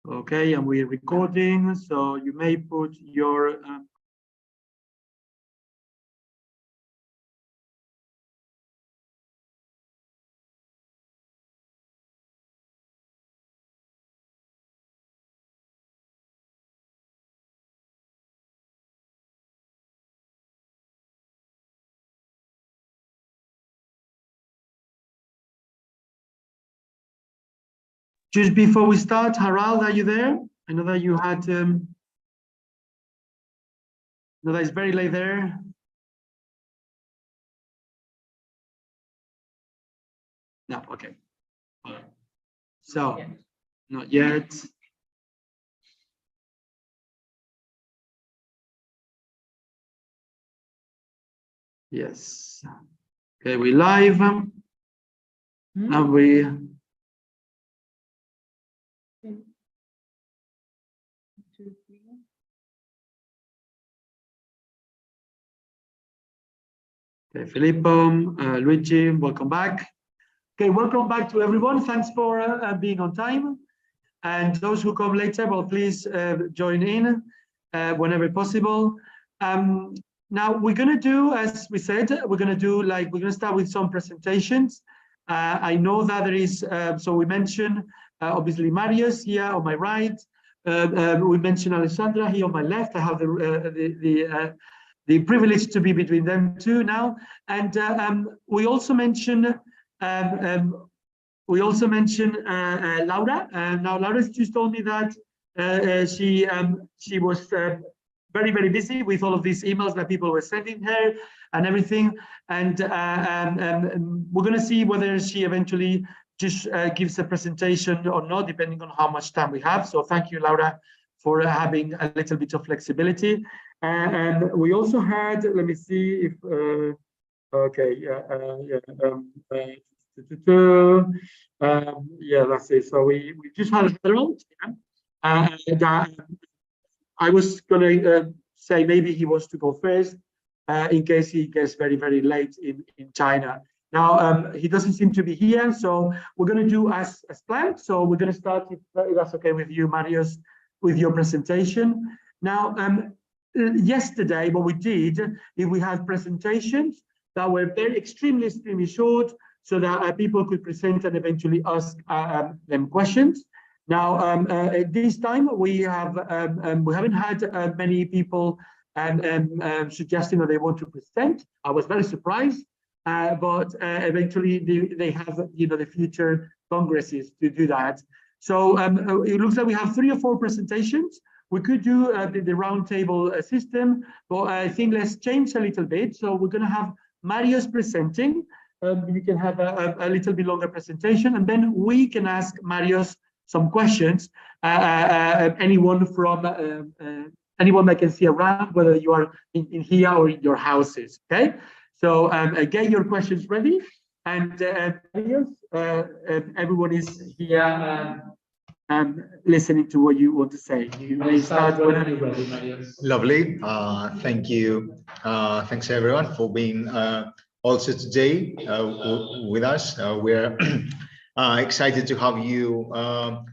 Okay, and we're recording, so you may put your just before we start, Harald, are you there? I know that you had no, that it's very late there. No, okay. So, not yet. Yes. Okay, we live. And we. Okay, Filippo, Luigi, welcome back. Okay, welcome back to everyone. Thanks for being on time. And those who come later, well, please join in whenever possible. Now we're going to do, as we said, we're going to start with some presentations. I know that there is, so we mentioned obviously Marius here on my right. We mentioned Alessandra here on my left. I have the privilege to be between them two now. And we also mentioned Laura. Now Laura just told me that she was very, very busy with all of these emails that people were sending her and everything. And we're going to see whether she eventually just gives a presentation or not, depending on how much time we have. So thank you, Laura, for having a little bit of flexibility. And we also had, let me see if, okay, yeah, that's it. So we just had Harold, and I was going to say maybe he wants to go first in case he gets very, very late in China. Now, he doesn't seem to be here, so we're going to do as planned. So we're going to start, if that's okay with you, Marius, with your presentation. Now, yesterday, what we did is we had presentations that were extremely short, so that people could present and eventually ask them questions. Now, this time we haven't had many people suggesting that they want to present. I was very surprised, but eventually they have, the future congresses to do that. So it looks like we have 3 or 4 presentations. We could do the roundtable system, but I think let's change a little bit. So we're going to have Marius presenting. You can have a little bit longer presentation, and then we can ask Marius some questions. Anyone that can see around, whether you are in here or in your houses. Okay, so get your questions ready, and Marius, everyone is here listening to what you want to say. You may start whenever you're ready, Marius. Lovely. Thank you. Thanks everyone for being also today with us. We're excited to have you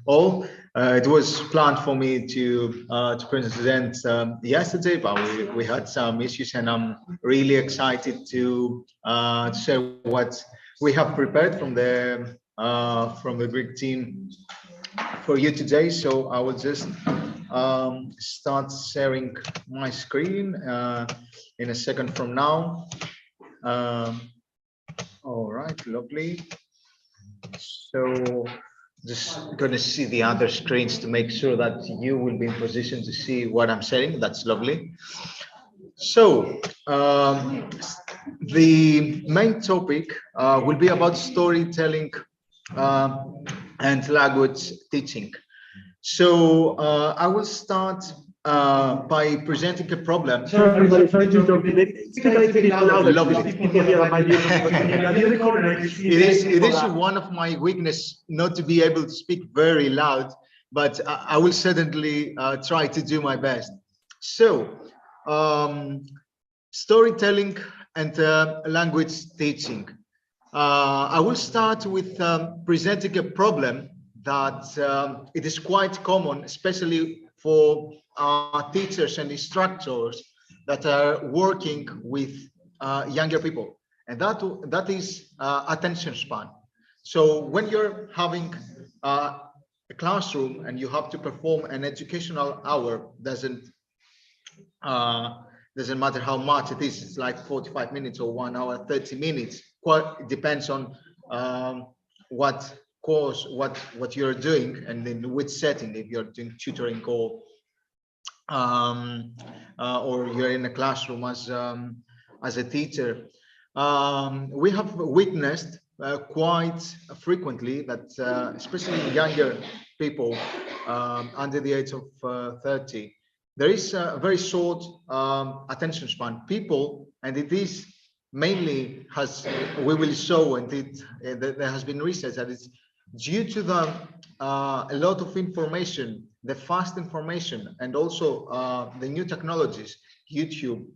all. It was planned for me to present yesterday, but we had some issues, and I'm really excited to share what we have prepared from the Greek team for you today. So I will just start sharing my screen in a second from now. All right, lovely. So just going to see the other screens to make sure that you will be in position to see what I'm saying. That's lovely. So the main topic will be about storytelling and language teaching. So I will start by presenting a problem. Sorry, everybody, sorry to interrupt you. Speak a little bit louder. Lovely. People here that might be in the corner. It is one of my weakness not to be able to speak very loud, but I will certainly try to do my best. So storytelling and language teaching. I will start with presenting a problem that it is quite common, especially for teachers and instructors that are working with younger people, and that is attention span. So when you're having a classroom and you have to perform an educational hour, doesn't matter how much it is, it's like 45 minutes or 1 hour 30 minutes, it depends on what course, what you're doing, and in which setting, if you're doing tutoring or you're in a classroom as a teacher. We have witnessed quite frequently that especially younger people under the age of 30, there is a very short attention span. People, and it is mainly, we will show, and there has been research that it's due to a lot of information, the fast information, and also the new technologies, YouTube,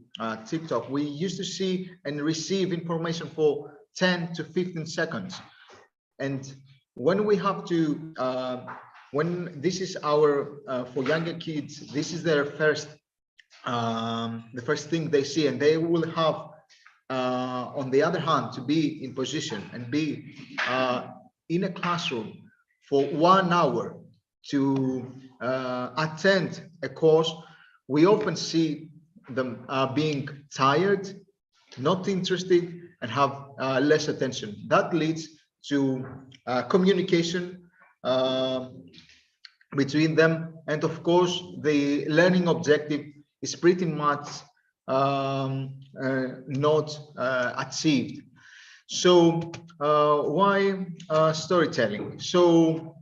TikTok. We used to see and receive information for 10 to 15 seconds. And when we have to, when this is our, for younger kids, this is their first, the first thing they see, and they will have, on the other hand, to be in position and be in a classroom for 1 hour to attend a course. We often see them being tired, not interested, and have less attention. That leads to communication between them, and of course the learning objective is pretty much not achieved. So why storytelling? So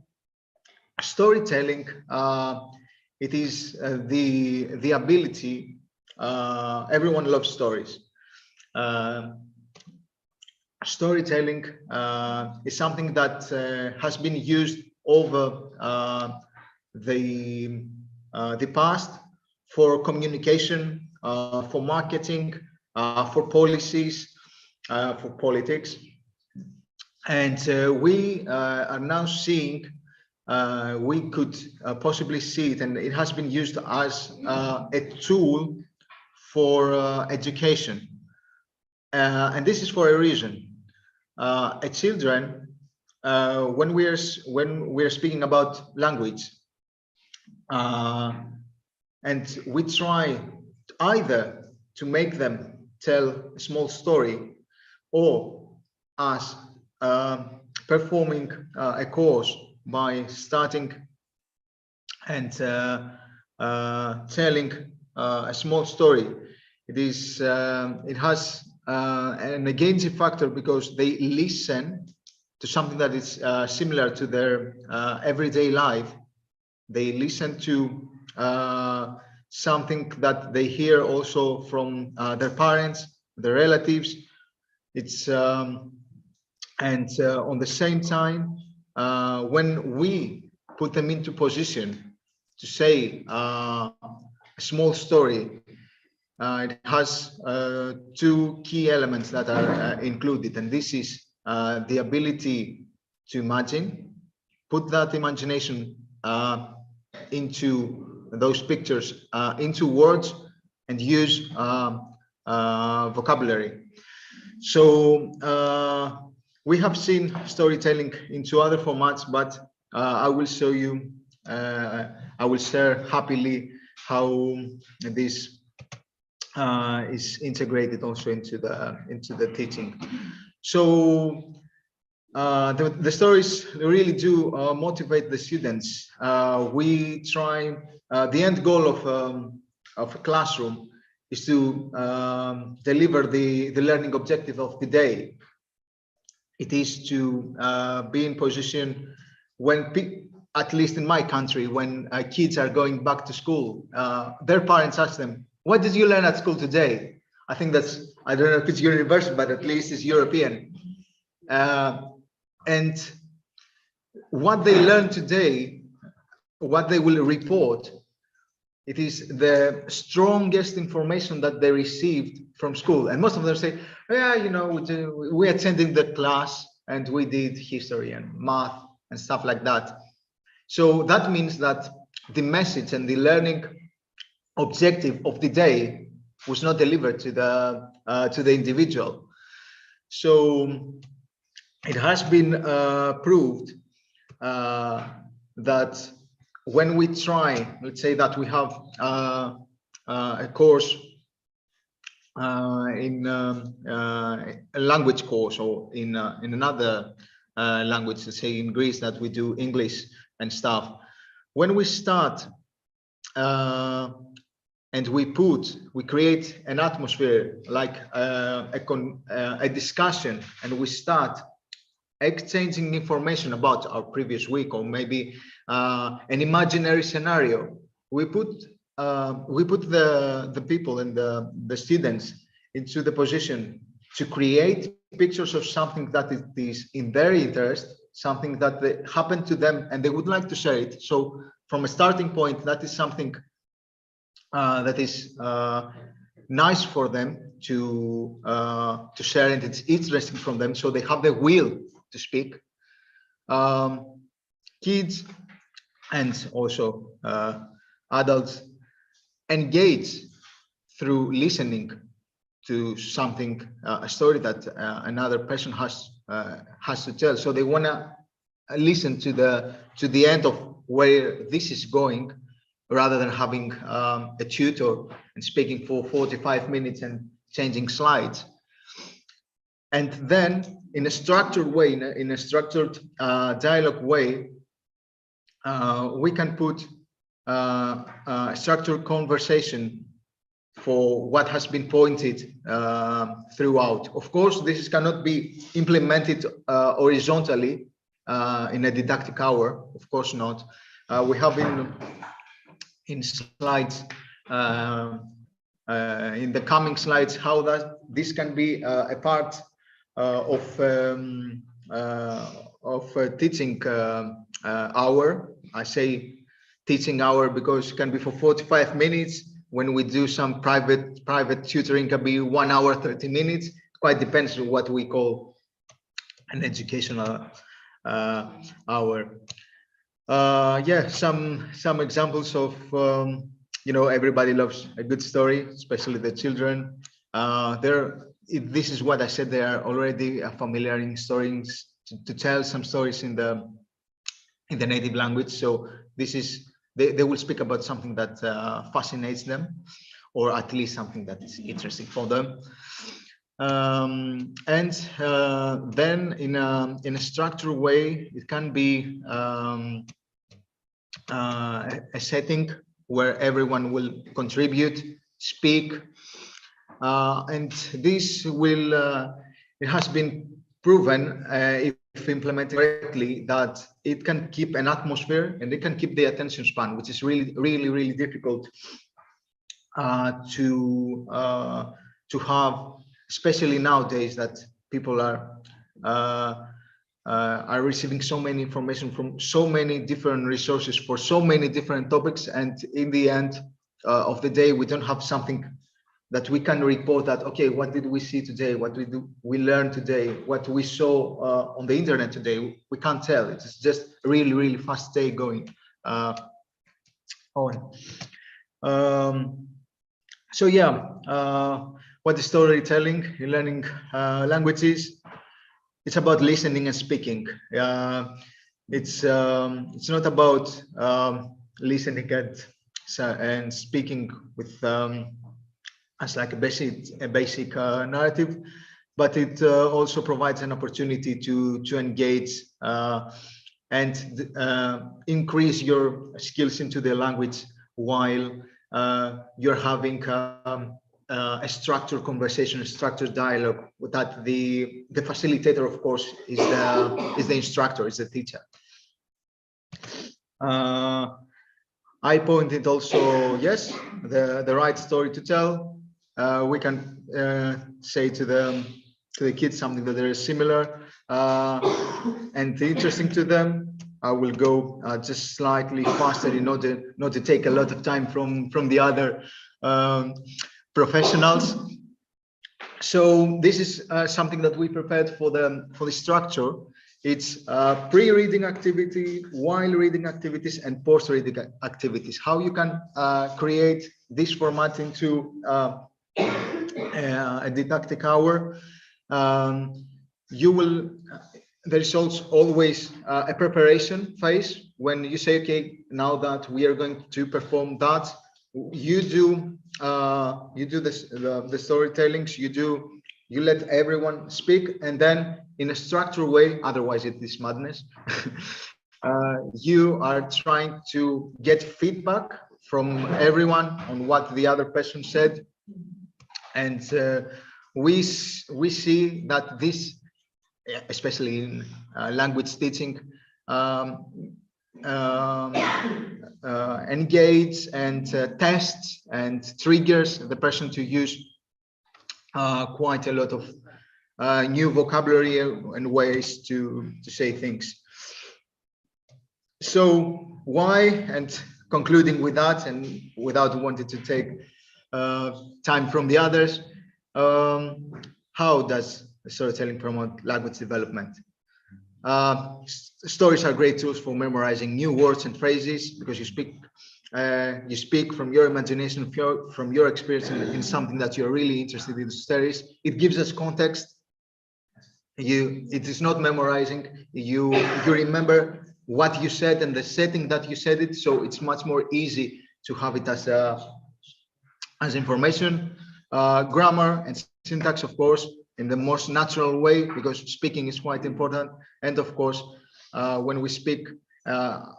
storytelling, it is the ability, everyone loves stories. Storytelling is something that has been used over the past for communication, for marketing, for policies, for politics, and we are now seeing, we could possibly see it, and it has been used as a tool for education, and this is for a reason. Children, when we're speaking about language, and we try either to make them tell a small story, or as performing a course by starting and telling a small story. It has an against factor, because they listen to something that is similar to their everyday life. They listen to something that they hear also from their parents, their relatives. It's and on the same time, when we put them into position to say a small story, it has two key elements that are included, and this is the ability to imagine, put that imagination into those pictures, into words, and use vocabulary. So we have seen storytelling into other formats, but I will show you, I will share happily how this is integrated also into the teaching. So the stories really do motivate the students. We try, the end goal of a classroom is to deliver the learning objective of the day. It is to be in position when, at least in my country, when kids are going back to school, their parents ask them, "What did you learn at school today?" I think that's, I don't know if it's universal, but at least it's European. And what they learn today, what they will report, it is the strongest information that they received from school. And most of them say, "Yeah, you know, we attended the class and we did history and math and stuff like that." So that means that the message and the learning objective of the day was not delivered to the individual. So it has been proved that when we try, let's say that we have a course in a language course, or in another language, let's say in Greece, that we do English and stuff. When we start and we create an atmosphere like a discussion, and we start exchanging information about our previous week, or maybe an imaginary scenario. We put the people and the students into the position to create pictures of something that is in their interest, something that happened to them and they would like to share it. So from a starting point, that is something that is nice for them to share, and it's interesting from them, so they have the will to speak. Kids and also adults engage through listening to something, a story that another person has to tell. So they want to listen to the end of where this is going, rather than having a tutor and speaking for 45 minutes and changing slides. And then in a structured way, in a structured dialogue way, we can put a structured conversation for what has been pointed throughout. Of course, this cannot be implemented horizontally in a didactic hour, of course not. We have in slides, in the coming slides, how this can be a part of teaching hour. I say teaching hour because it can be for 45 minutes. When we do some private tutoring, can be 1 hour 30 minutes. It quite depends on what we call an educational hour. Yeah, some examples of everybody loves a good story, especially the children. This is what I said, they are already familiar in stories to tell some stories in the native language. So this is they will speak about something that fascinates them, or at least something that is interesting for them. And then in a structured way, it can be a setting where everyone will contribute, speak, and this will it has been proven, if implemented correctly, that it can keep an atmosphere and it can keep the attention span, which is really difficult to have, especially nowadays that people are receiving so many information from so many different resources for so many different topics, and in the end of the day, we don't have something that we can report that, okay, what did we see today? What we learned today? What we saw on the internet today? We can't tell. It's just really fast day going on. So yeah, what is storytelling in learning languages? It's about listening and speaking. It's not about listening and speaking with as like a basic narrative, but it also provides an opportunity to engage and increase your skills into the language while you're having a structured conversation, a structured dialogue. That the facilitator, of course, is the instructor, is the teacher. I pointed also, yes, the right story to tell. We can say to the kids something that is similar and interesting to them. I will go just slightly faster in order not to take a lot of time from the other professionals. So this is something that we prepared for the structure. It's pre-reading activity, while reading activities, and post-reading activities. How you can create this format into a didactic hour. You will, there is also always a preparation phase when you say, okay, now that we are going to perform that, you do this, the storytellings, you let everyone speak, and then in a structured way, otherwise it is madness. You are trying to get feedback from everyone on what the other person said, and we see that this, especially in language teaching, engage and tests and triggers the person to use quite a lot of new vocabulary and ways to say things. So why, and concluding with that, and without wanting to take time from the others, how does storytelling promote language development? Stories are great tools for memorizing new words and phrases, because you speak from your imagination, from your experience in something that you're really interested in studies. It gives us context. It is not memorizing. You remember what you said and the setting that you said it, so it's much more easy to have it as information. Grammar and syntax, of course, in the most natural way, because speaking is quite important. And of course, when we speak,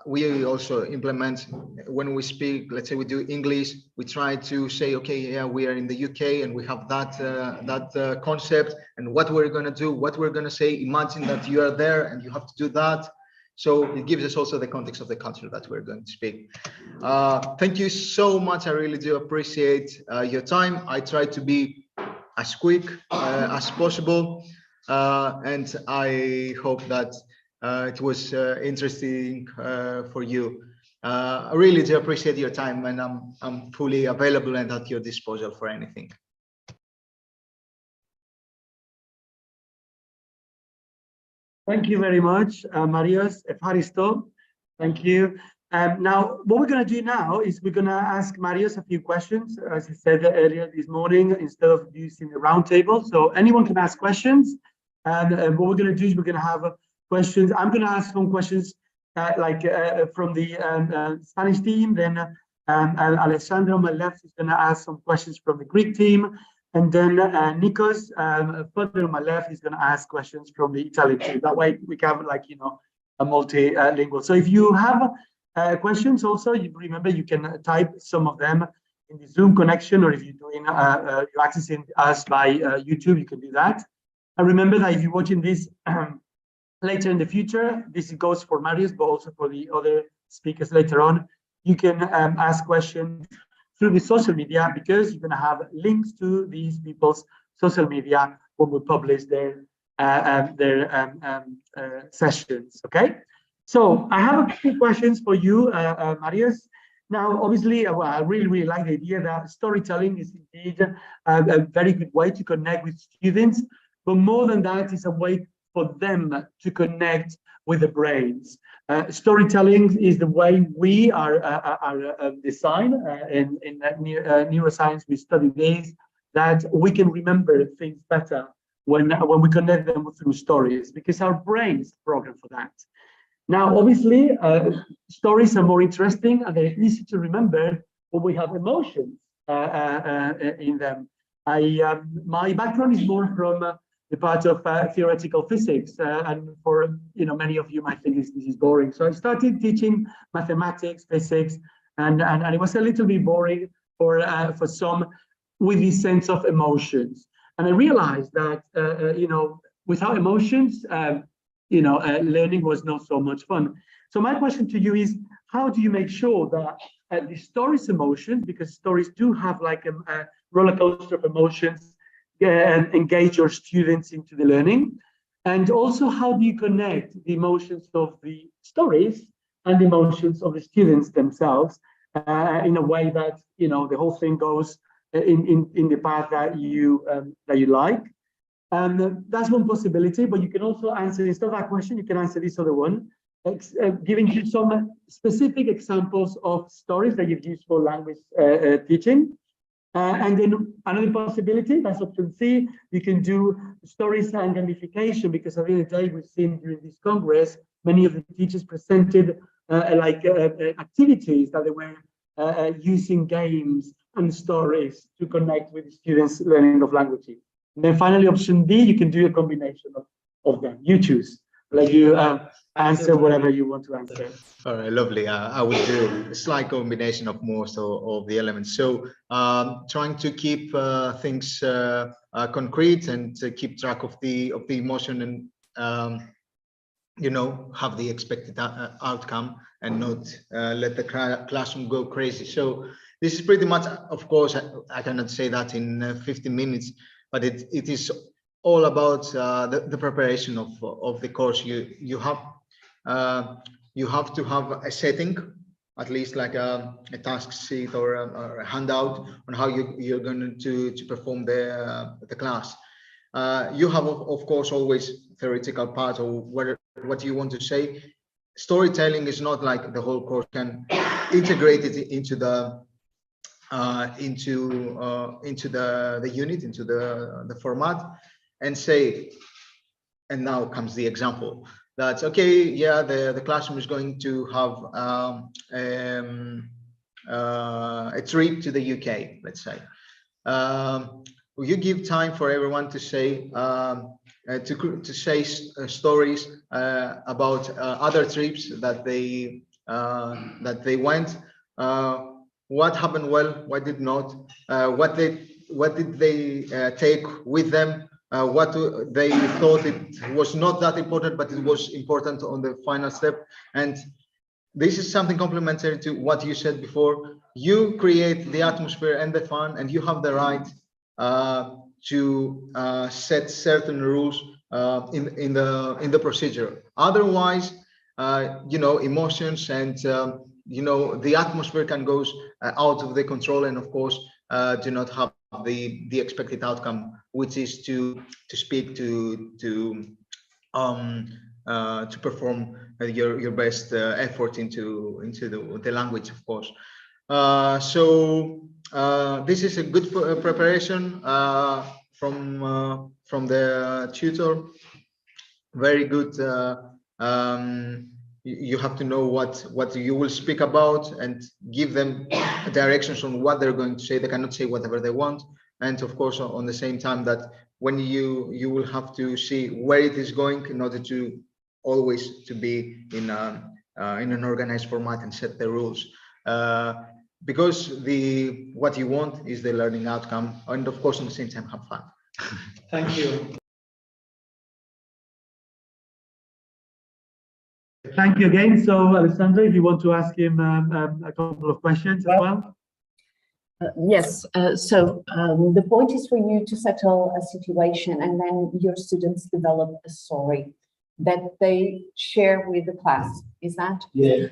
we also implement, when we speak, let's say we do English, we try to say, okay, yeah, we are in the UK and we have that concept, and what we're going to do, what we're going to say. Imagine that you are there and you have to do that. So it gives us also the context of the country that we're going to speak. Thank you so much. I really do appreciate your time. I try to be as quick as possible, and I hope that it was interesting for you. I really do appreciate your time, and I'm fully available and at your disposal for anything. Thank you very much, Marios. Evharisto. Thank you. Now, what we're going to do now is we're going to ask Marios a few questions, as I said earlier this morning, instead of using the roundtable. So anyone can ask questions. And what we're going to do is we're going to have questions. I'm going to ask some questions from the Spanish team. Then Alessandro on my left is going to ask some questions from the Greek team. And then Nikos, further on my left, is going to ask questions from the Italian team. That way we can have, a multilingual. So if you have questions also, you remember you can type some of them in the Zoom connection, or if you're doing you're accessing us by YouTube, you can do that. And remember that if you're watching this later in the future, this goes for Marius, but also for the other speakers later on. You can ask questions through the social media, because you're going to have links to these people's social media when we publish their sessions. Okay, so I have a few questions for you, Marius. Now, obviously, I really like the idea that storytelling is indeed a very good way to connect with students, but more than that, it's a way for them to connect with the brains. Storytelling is the way we are designed in neuroscience. We study this, that we can remember things better when we connect them through stories, because our brains are programmed for that. Now, obviously, stories are more interesting and they're easy to remember when we have emotions in them. My background is more from the part of theoretical physics, and for many of you might think this is boring. So I started teaching mathematics, physics, and it was a little bit boring for some, with this sense of emotions. And I realized that without emotions, learning was not so much fun. So my question to you is, how do you make sure that the stories emotions, because stories do have like a roller coaster of emotions, and engage your students into the learning? And also, how do you connect the emotions of the stories and the emotions of the students themselves in a way that the whole thing goes in the path that you like? That's one possibility, but you can also answer, instead of that question, you can answer this other one, giving you some specific examples of stories that you've used for language teaching. And then another possibility, that's option C, you can do stories and gamification, because at the end of the day, we've seen during this Congress, many of the teachers presented activities that they were using games and stories to connect with the students' learning of languages. And then finally, option D, you can do a combination of them. You choose, like you answer whatever you want to answer. All right, lovely. I would do a slight combination of most of the elements. So trying to keep things concrete and to keep track of the emotion and you know, have the expected outcome and not let the classroom go crazy. So this is pretty much, of course, I cannot say that in 15 minutes, but it is all about the preparation of the course. You have to have a setting, at least like a task sheet or a handout on how you're going to perform the class. You have, of course, always theoretical part of what you want to say. Storytelling is not like the whole course can integrate it into the unit, into the format, and say, and now comes the example that, okay, yeah, the classroom is going to have a trip to the UK, let's say. You give time for everyone to say stories about other trips that they went. What happened well, what did not, what did they take with them, what they thought it was not that important, but it was important on the final step. And this is something complementary to what you said before. You create the atmosphere and the fun, and you have the right to set certain rules in the procedure. Otherwise, you know, emotions and you know, the atmosphere can go out of the control, and of course do not have the expected outcome, which is to speak, to perform your best effort into the language, of course. So this is a good preparation from the tutor. Very good. You have to know what you will speak about and give them directions on what they're going to say. They cannot say whatever they want. And of course, on the same time, that when you will have to see where it is going in order to always to be in an organized format and set the rules. Because what you want is the learning outcome, and of course, at the same time, have fun. Thank you. Thank you again. So, Alessandra, if you want to ask him a couple of questions as well. Yes. So the point is for you to settle a situation, and then your students develop a story that they share with the class. Is that? Yeah.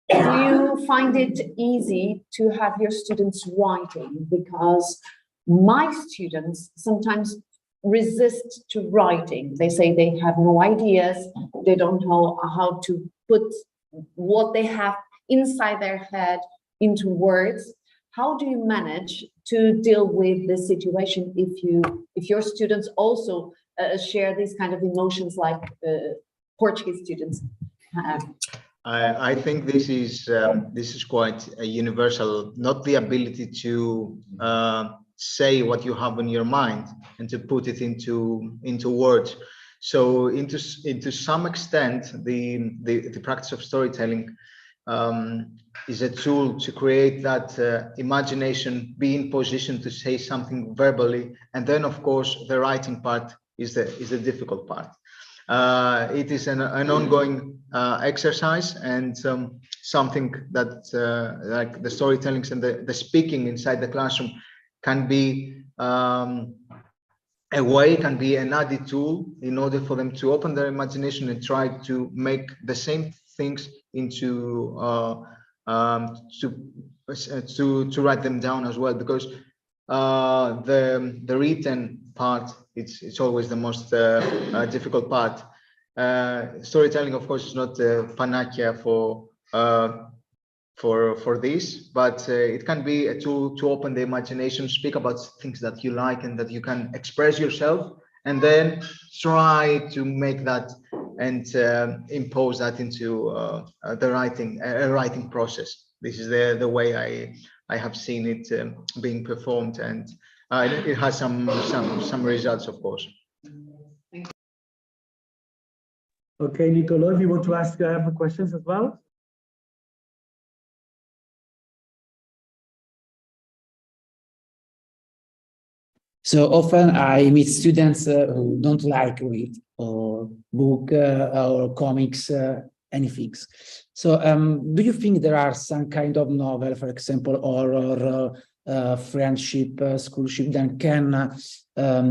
Do you find it easy to have your students writing? Because my students sometimes resist to writing. They say they have no ideas. They don't know how to put what they have inside their head into words. How do you manage to deal with this situation if your students also share these kind of emotions like Portuguese students have? I think this is quite a universal, not the ability to say what you have in your mind and to put it into words. So into some extent, the practice of storytelling is a tool to create that imagination, be in position to say something verbally, and then of course the writing part is the difficult part. It is an ongoing exercise, and something that like the storytelling and the speaking inside the classroom can be a way, can be an added tool in order for them to open their imagination and try to make the same things into to write them down as well, because the written part. It's always the most difficult part. Storytelling, of course, is not a panacea for this, but it can be a tool to open the imagination, speak about things that you like and that you can express yourself, and then try to make that and impose that into the writing process. This is the way I have seen it being performed, and it has some results, of course. Okay, Nicolo, if you want to ask questions as well. So often I meet students who don't like read or book or comics, anything. So do you think there are some kind of novel, for example, or friendship, schoolship that can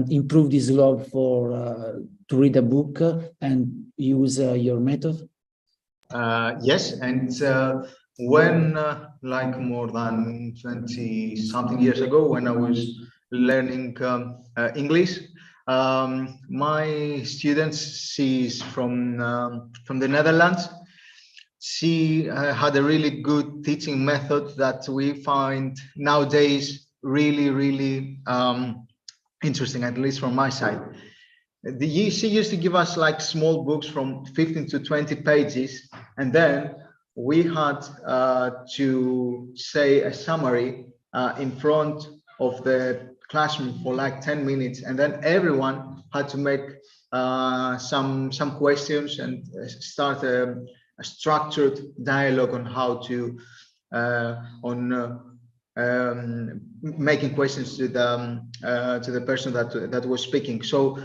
improve this love for to read a book and use your method? Yes, and when like more than 20 something years ago, when I was learning English, my students, she's from the Netherlands. She had a really good teaching method that we find nowadays really interesting, at least from my side. She used to give us like small books from 15 to 20 pages, and then we had to say a summary in front of the classroom for like 10 minutes, and then everyone had to make some questions and start a structured dialogue on how to making questions to the person that was speaking. So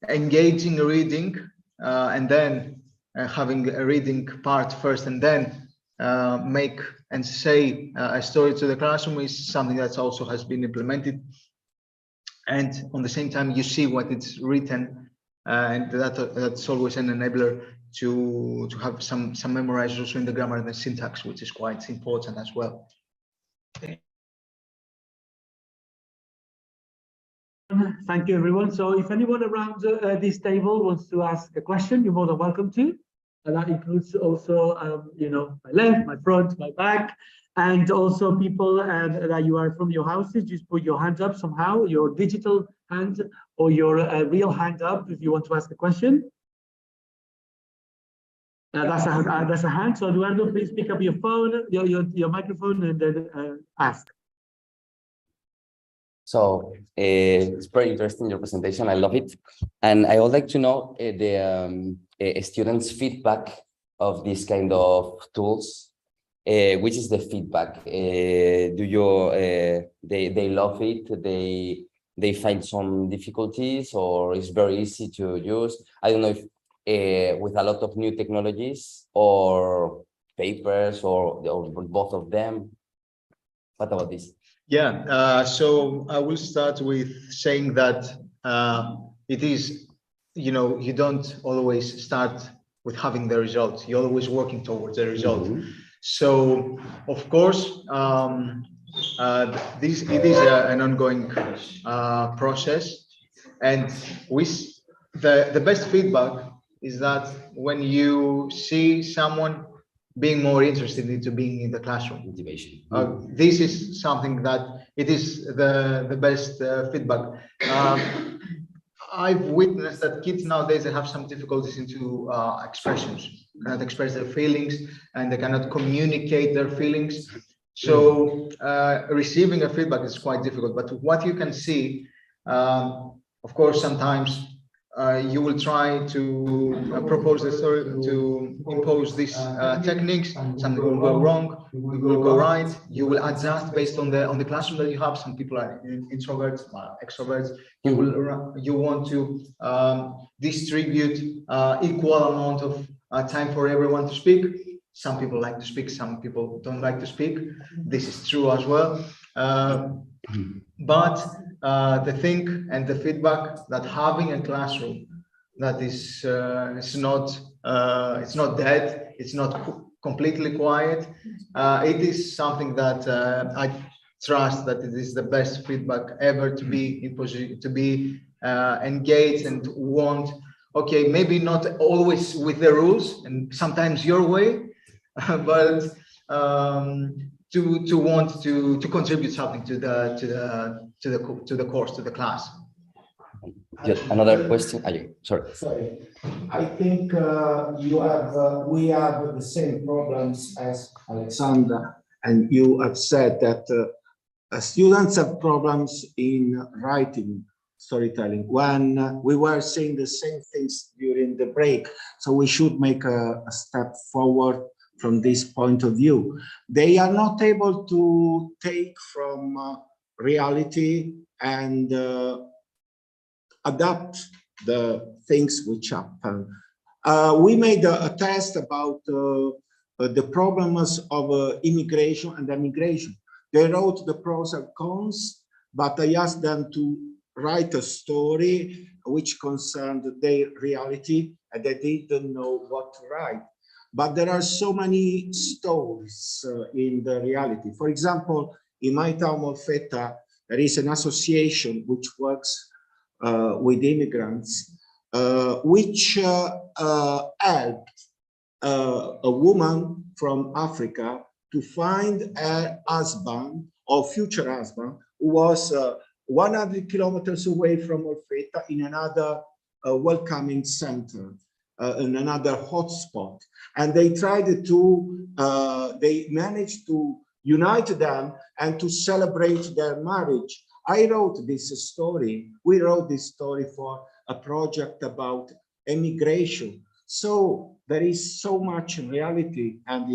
engaging reading and then having a reading part first, and then make and say a story to the classroom is something that also has been implemented. And on the same time, you see what it's written, and that's always an enabler to have some memorized also in the grammar and the syntax, which is quite important as well. Thank you, everyone. So if anyone around this table wants to ask a question, you're more than welcome to. And that includes also, you know, my left, my front, my back, and also people that you are from your houses. Just put your hand up somehow, your digital hand or your real hand up if you want to ask a question. That's a hand. So Eduardo, please pick up your phone, your microphone, and then ask. So it's very interesting, your presentation. I love it. And I would like to know the students' feedback of this kind of tools. Which is the feedback? Do you, they love it? They find some difficulties, or it's very easy to use? I don't know if with a lot of new technologies or papers or both of them. What about this? Yeah, so I will start with saying that it is, you know, you don't always start with having the result. You're always working towards the result. Mm-hmm. So, of course, it is an ongoing process, and the best feedback is that when you see someone being more interested into being in the classroom. Motivation. This is something that it is the best feedback. I've witnessed that kids nowadays, they have some difficulties into expressions, cannot express their feelings, and they cannot communicate their feelings. So receiving a feedback is quite difficult. But what you can see, of course, sometimes you will try to propose the story, to impose these techniques. Something will go wrong, it will go right. You will adjust based on the classroom that you have. Some people are introverts, extroverts. You want to distribute equal amount of time for everyone to speak. Some people like to speak, some people don't like to speak. This is true as well. But the thing and the feedback that having a classroom that is it's not dead, it's not completely quiet. It is something that trust that it is the best feedback ever to be in position, to be engaged and want, okay, maybe not always with the rules and sometimes your way, but to want to contribute something to the course, to the class. Just another question. Sorry. Sorry, I think we have the same problems as Alexandra, and you have said that students have problems in writing storytelling. When we were saying the same things during the break, so we should make a step forward from this point of view. They are not able to take from reality and adapt the things which happen. We made a test about the problems of immigration and emigration. They wrote the pros and cons, but I asked them to write a story which concerned their reality, and they didn't know what to write. But there are so many stories in the reality. For example, in my town of Feta, there is an association which works with immigrants, which helped a woman from Africa to find a husband or future husband who was 100 kilometers away from Orfeta in another welcoming center, in another hotspot. And they tried to, they managed to unite them and to celebrate their marriage. I wrote this story. We wrote this story for a project about immigration. So there is so much in reality and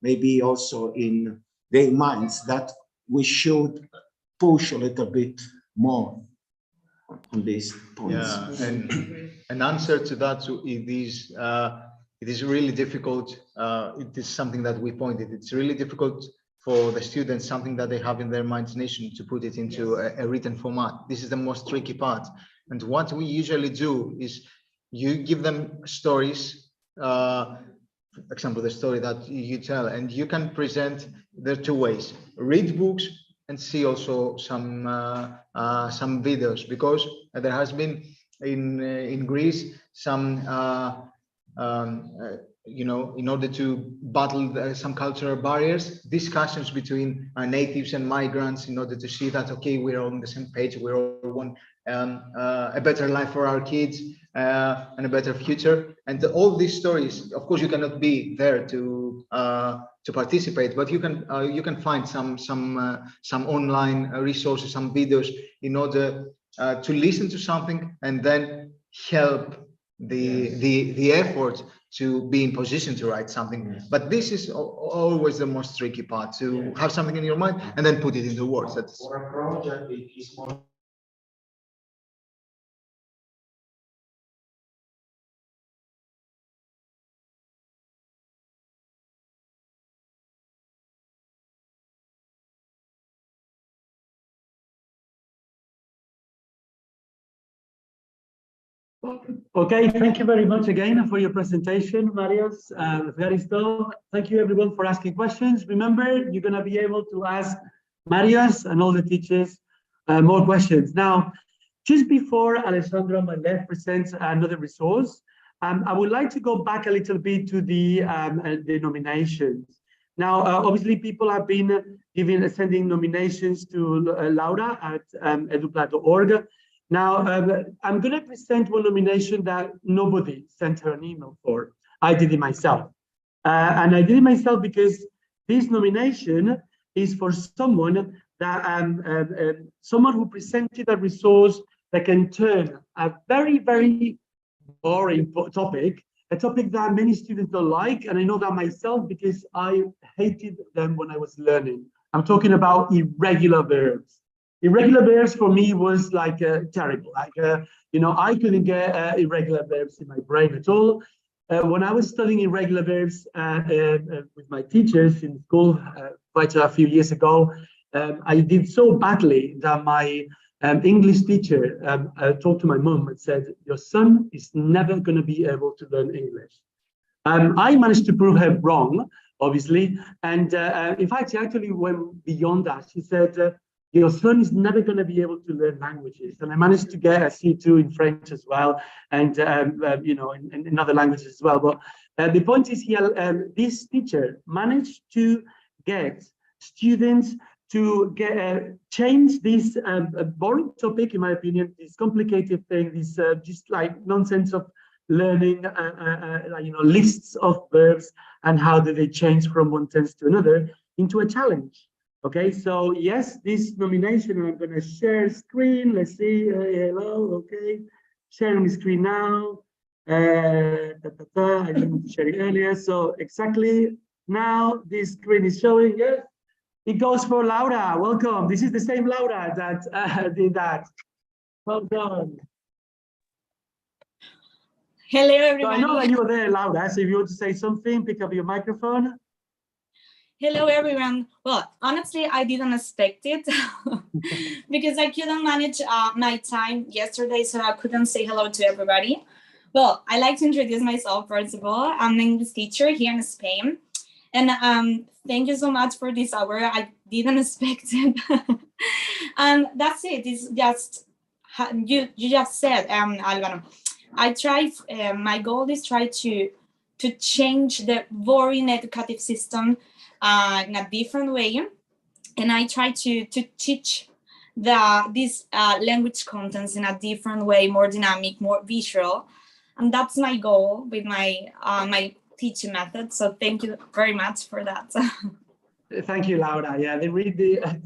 maybe also in their minds that we should push a little bit more on these points. Yeah, and an answer to that it is really difficult. It is something that we pointed. It's really difficult for the students, something that they have in their imagination, to put it into a written format. This is the most tricky part. And what we usually do is you give them stories, for example, the story that you tell, and you can present there two ways: read books and see also some videos, because there has been in Greece some in order to battle some cultural barriers, discussions between natives and migrants, in order to see that, okay, we're on the same page, we all want a better life for our kids and a better future. And all these stories, of course, you cannot be there to participate, but you can find some online resources, some videos, in order to listen to something and then help the effort to be in position to write something. Yes. But this is always the most tricky part, to have something in your mind and then put it into words. That's for a project, it is more. Okay, thank you very much again for your presentation, Marios, Evaristo. Thank you everyone for asking questions. Remember, you're going to be able to ask Marios and all the teachers more questions. Now, just before Alessandro on my left presents another resource, I would like to go back a little bit to the nominations. Now, obviously, people have been sending nominations to Laura at eduplat.org. Now, I'm going to present one nomination that nobody sent her an email for. I did it myself. And I did it myself because this nomination is for someone that someone who presented a resource that can turn a very, very boring topic, a topic that many students don't like. And I know that myself because I hated them when I was learning. I'm talking about irregular verbs. Irregular verbs for me was like terrible. Like, I couldn't get irregular verbs in my brain at all. When I was studying irregular verbs with my teachers in school quite a few years ago, I did so badly that my English teacher talked to my mom and said, "Your son is never going to be able to learn English." I managed to prove her wrong, obviously. And in fact, she actually went beyond that. She said, your son is never going to be able to learn languages. And I managed to get a C2 in French as well, and you know, in other languages as well. But the point is here, this teacher managed to get students to change this boring topic, in my opinion, this complicated thing, this just like nonsense of learning, you know, lists of verbs and how do they change from one tense to another into a challenge. Okay, so yes, this nomination, I'm going to share screen. Let's see. Hello. Okay, sharing the screen now. I didn't share it earlier. So exactly now this screen is showing. Yes, it goes for Laura. Welcome. This is the same Laura that did that. Well done. Hello, everybody. So I know that you were there, Laura. So if you want to say something, pick up your microphone. Hello, everyone. Well, honestly, I didn't expect it because I couldn't manage my time yesterday, so I couldn't say hello to everybody. Well, I like to introduce myself, first of all. I'm an English teacher here in Spain. And thank you so much for this hour. I didn't expect it. And that's it. It's just, you just said, Alvaro. I try, my goal is try to change the boring educative system in a different way, and I try to teach these language contents in a different way, more dynamic, more visual, and that's my goal with my my teaching method. So thank you very much for that. Thank you, Laura. Yeah,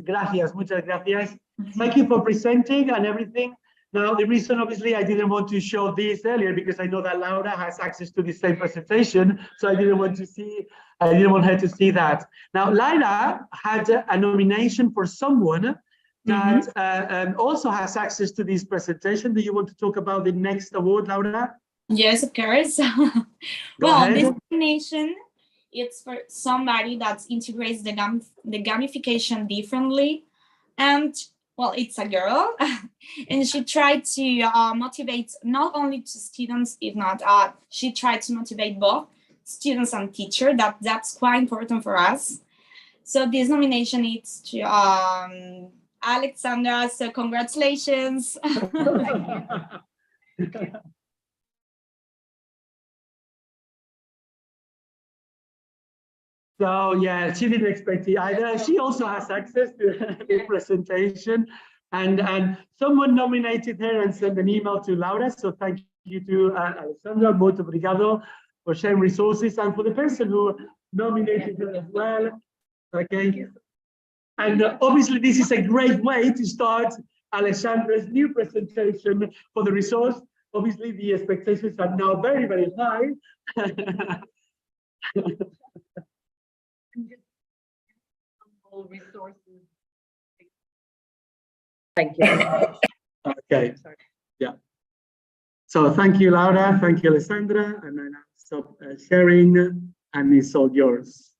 gracias, muchas gracias. Thank you for presenting and everything. Now, the reason, obviously, I didn't want to show this earlier because I know that Laura has access to the same presentation, so I didn't want her to see that. Now, Laura had a nomination for someone that also has access to this presentation. Do you want to talk about the next award, Laura? Yes, of course. Well, this nomination, it's for somebody that integrates the gamification differently, and well, it's a girl, and she tried to motivate not only to students, if not, she tried to motivate both students and teacher. That's quite important for us. So this nomination is to Alexandra. So congratulations. So yeah, she didn't expect it either. She also has access to the presentation, and someone nominated her and sent an email to Laura. So thank you to Alessandra, muito obrigado for sharing resources, and for the person who nominated her as well. Okay, and obviously this is a great way to start Alessandra's new presentation for the resource. Obviously the expectations are now very, very high. Resources. Thank you. Okay. Yeah. So thank you, Laura. Thank you, Alessandra. And then I'll stop sharing, and it's all yours.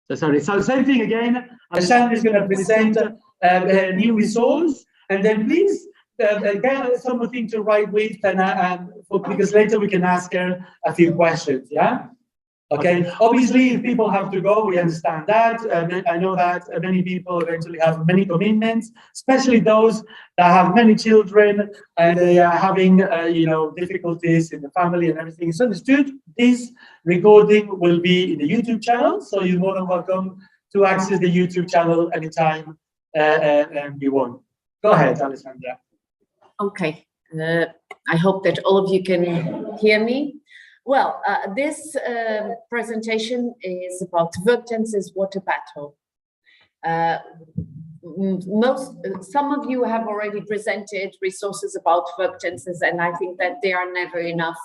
So sorry. So same thing again. Alessandra is going to present a new resource, and then please get something to write with, and because later we can ask her a few questions. Yeah. Okay, obviously, if people have to go, we understand that. I know that many people eventually have many commitments, especially those that have many children and they are having, you know, difficulties in the family and everything. It's understood. This recording will be in the YouTube channel, so you're more than welcome to access the YouTube channel anytime you want. Go ahead, Alessandra. Okay, I hope that all of you can hear me. Well, this presentation is about verb tenses water battle. Some of you have already presented resources about verb tenses, and I think that they are never enough.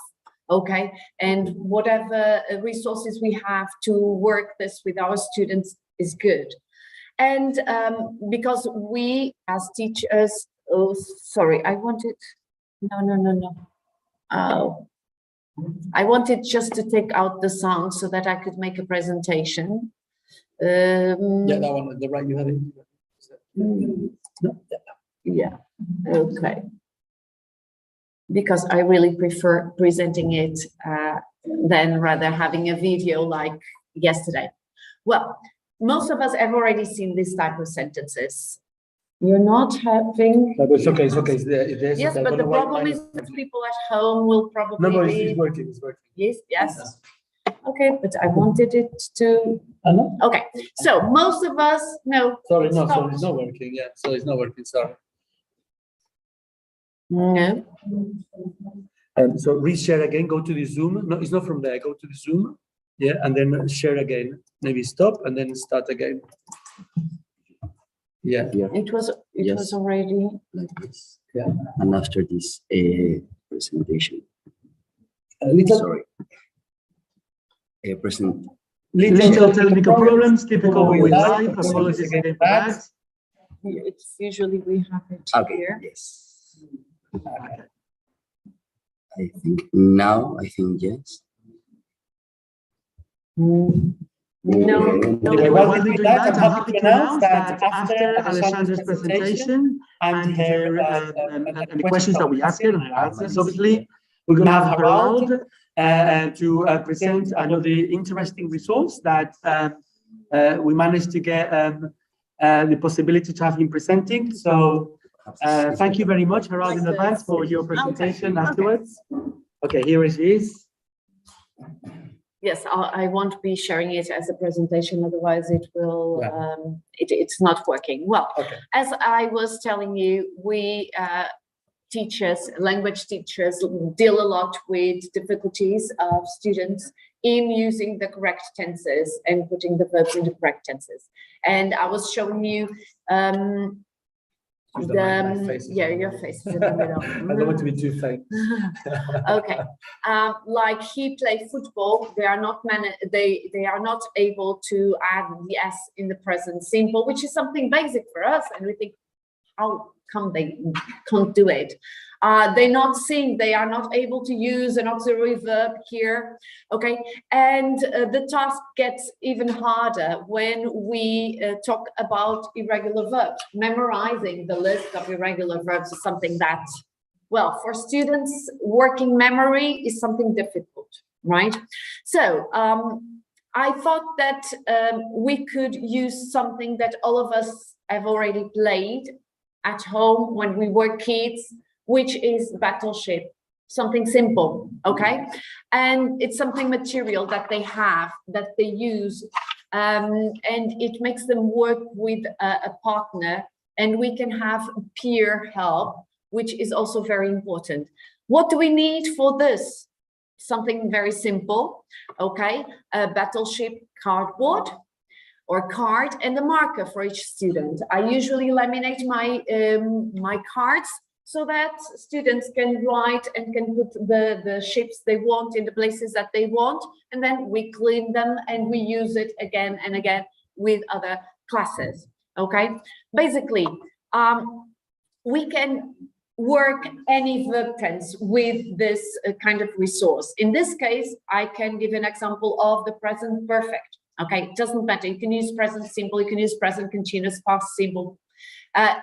Okay, and whatever resources we have to work this with our students is good. And because we as teachers, oh, sorry, I wanted, no. Oh. I wanted just to take out the sound so that I could make a presentation. Yeah, that one, the right, you have it. Yeah, okay. because I really prefer presenting it than rather having a video like yesterday. Well, most of us have already seen this type of sentences. You're not having. But it's okay. It's okay. Yes, but the problem is that people at home will probably. No, but it's working. It's working. Yes, yes. Okay, but I wanted it to. Okay, so most of us know. Sorry, no, sorry, it's not working. Yeah, so it's not working. Sorry. No. So reshare again. Go to the Zoom. No, it's not from there. Go to the Zoom. Yeah, and then share again. Maybe stop and then start again. Yeah. It was already like this. Yeah. And after this presentation. Sorry. Present. Little technical problems, typical with live. Apologies again for that. It's usually we have it here. Yes. I think now, yes. No. Okay, while we're doing that, I'm happy to announce that after Alessandra's presentation and her and the questions that we asked her and her answers, obviously, we're going to have Harald to present another interesting results that we managed to get the possibility to have him presenting. So thank you very much, Harald, in advance for your presentation afterwards. Okay, here it is. Yes, I won't be sharing it as a presentation, otherwise it will, it's not working. Well, as I was telling you, we teachers, language teachers, deal a lot with difficulties of students in using the correct tenses and putting the verbs in the correct tenses. And I was showing you your face is in the middle. I don't want to be too faint. Okay, like he played football, they are not they are not able to add the s in the present simple, which is something basic for us, and we think, how come they can't do it? They're not seeing, they are not able to use an auxiliary verb here, okay? And the task gets even harder when we talk about irregular verbs. Memorizing the list of irregular verbs is something that, well, for students, working memory is something difficult, right? So I thought that we could use something that all of us have already played at home when we were kids, which is battleship, something simple, okay? And it's something material that they have, that they use, and it makes them work with a partner, and we can have peer help, which is also very important. What do we need for this? Something very simple, okay? A battleship cardboard, or card, and a marker for each student. I usually laminate my my cards so that students can write and can put the ships they want in the places that they want, and then we clean them and we use it again and again with other classes, okay? Basically, we can work any verb tense with this kind of resource. In this case, I can give an example of the present perfect. Okay, it doesn't matter. You can use present simple, you can use present continuous, past simple.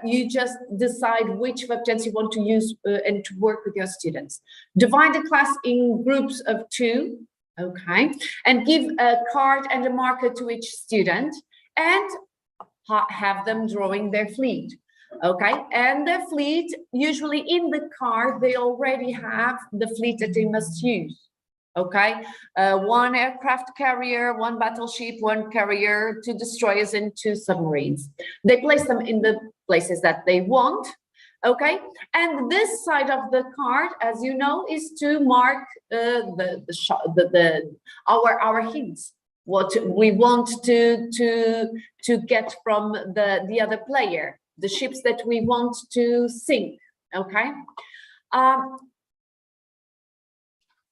You just decide which verb tense you want to use and to work with your students. Divide the class in groups of 2, okay, and give a card and a marker to each student and have them drawing their fleet, okay? And their fleet, usually in the card, they already have the fleet that they must use. Okay, 1 aircraft carrier, 1 battleship, 1 carrier, 2 destroyers, and 2 submarines. They place them in the places that they want. Okay, and this side of the card, as you know, is to mark our hints, what we want to get from the other player, the ships that we want to sink. Okay.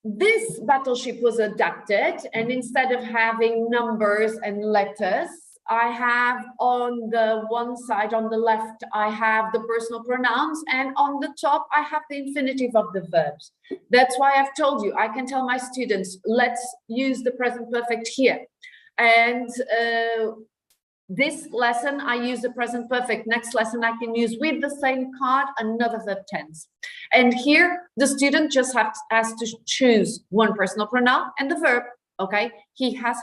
This battleship was adapted, and instead of having numbers and letters, I have on the one side, on the left, I have the personal pronouns, and on the top, I have the infinitive of the verbs. That's why I've told you, I can tell my students, let's use the present perfect here. And this lesson, I use the present perfect. Next lesson, I can use with the same card another verb tense. And here the student just has to choose one personal pronoun and the verb. Okay, he has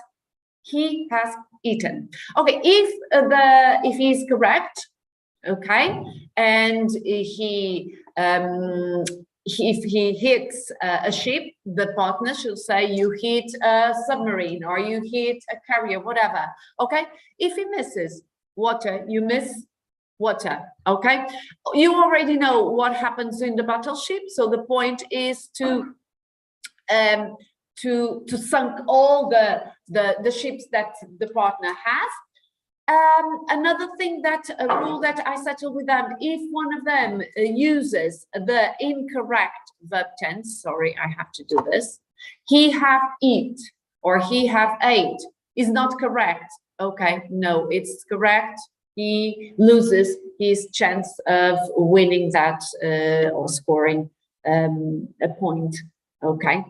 eaten. Okay, if he is correct, okay, and if he hits a ship, the partner should say, you hit a submarine, or you hit a carrier, whatever. Okay, if he misses water, you miss water. Okay, you already know what happens in the battleship, so the point is to sunk all the ships that the partner has. Another thing, that a rule that I settle with them, if one of them uses the incorrect verb tense, sorry, I have to do this, he have eat or he have ate is not correct. Okay, no, it's correct. He loses his chance of winning that or scoring a point. Okay.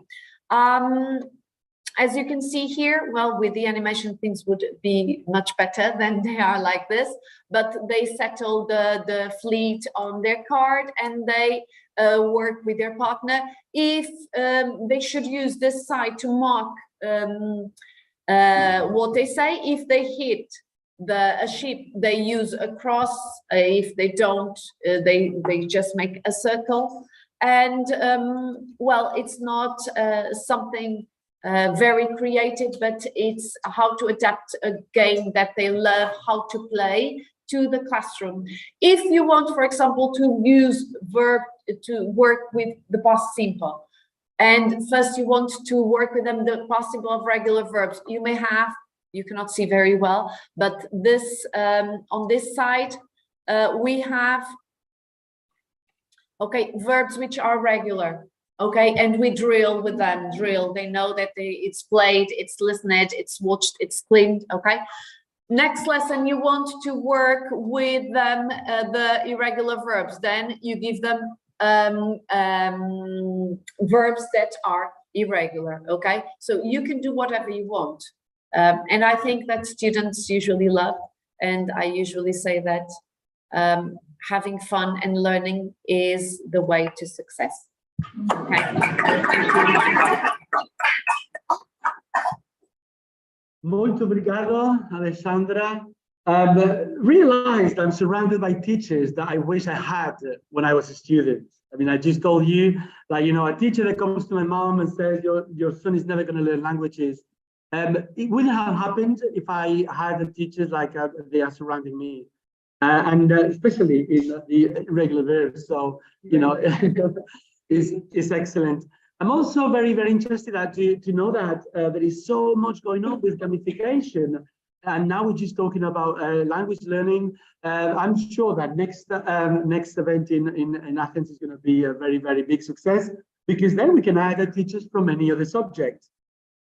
As you can see here, well, with the animation, things would be much better than they are like this, but they settle the fleet on their card and they work with their partner. If they should use this side to mark what they say, if they hit a ship, they use a cross. If they don't, they just make a circle. And well, it's not something very creative, but it's how to adapt a game that they love how to play to the classroom. If you want, for example, to use verb to work with the past simple, and first you want to work with them the past simple of regular verbs, you may have, you cannot see very well, but this on this side we have, okay, verbs which are regular. Okay, and we drill with them. They know that it's played, it's listened, it's watched, it's cleaned. Okay, next lesson you want to work with them the irregular verbs, then you give them verbs that are irregular. Okay, so you can do whatever you want, and I think that students usually love, and I usually say that having fun and learning is the way to success. Okay. Muito obrigado, Alessandra. Realized I'm surrounded by teachers that I wish I had when I was a student. I mean, I just told you, like, you know, a teacher that comes to my mom and says, your son is never going to learn languages. It wouldn't have happened if I had teachers like they are surrounding me. And especially in the irregular verbs. So, you know, is excellent. I'm also very, very interested to know that there is so much going on with gamification. And now we're just talking about language learning. I'm sure that next event in Athens is going to be a very, very big success, because then we can add teachers from any other subject.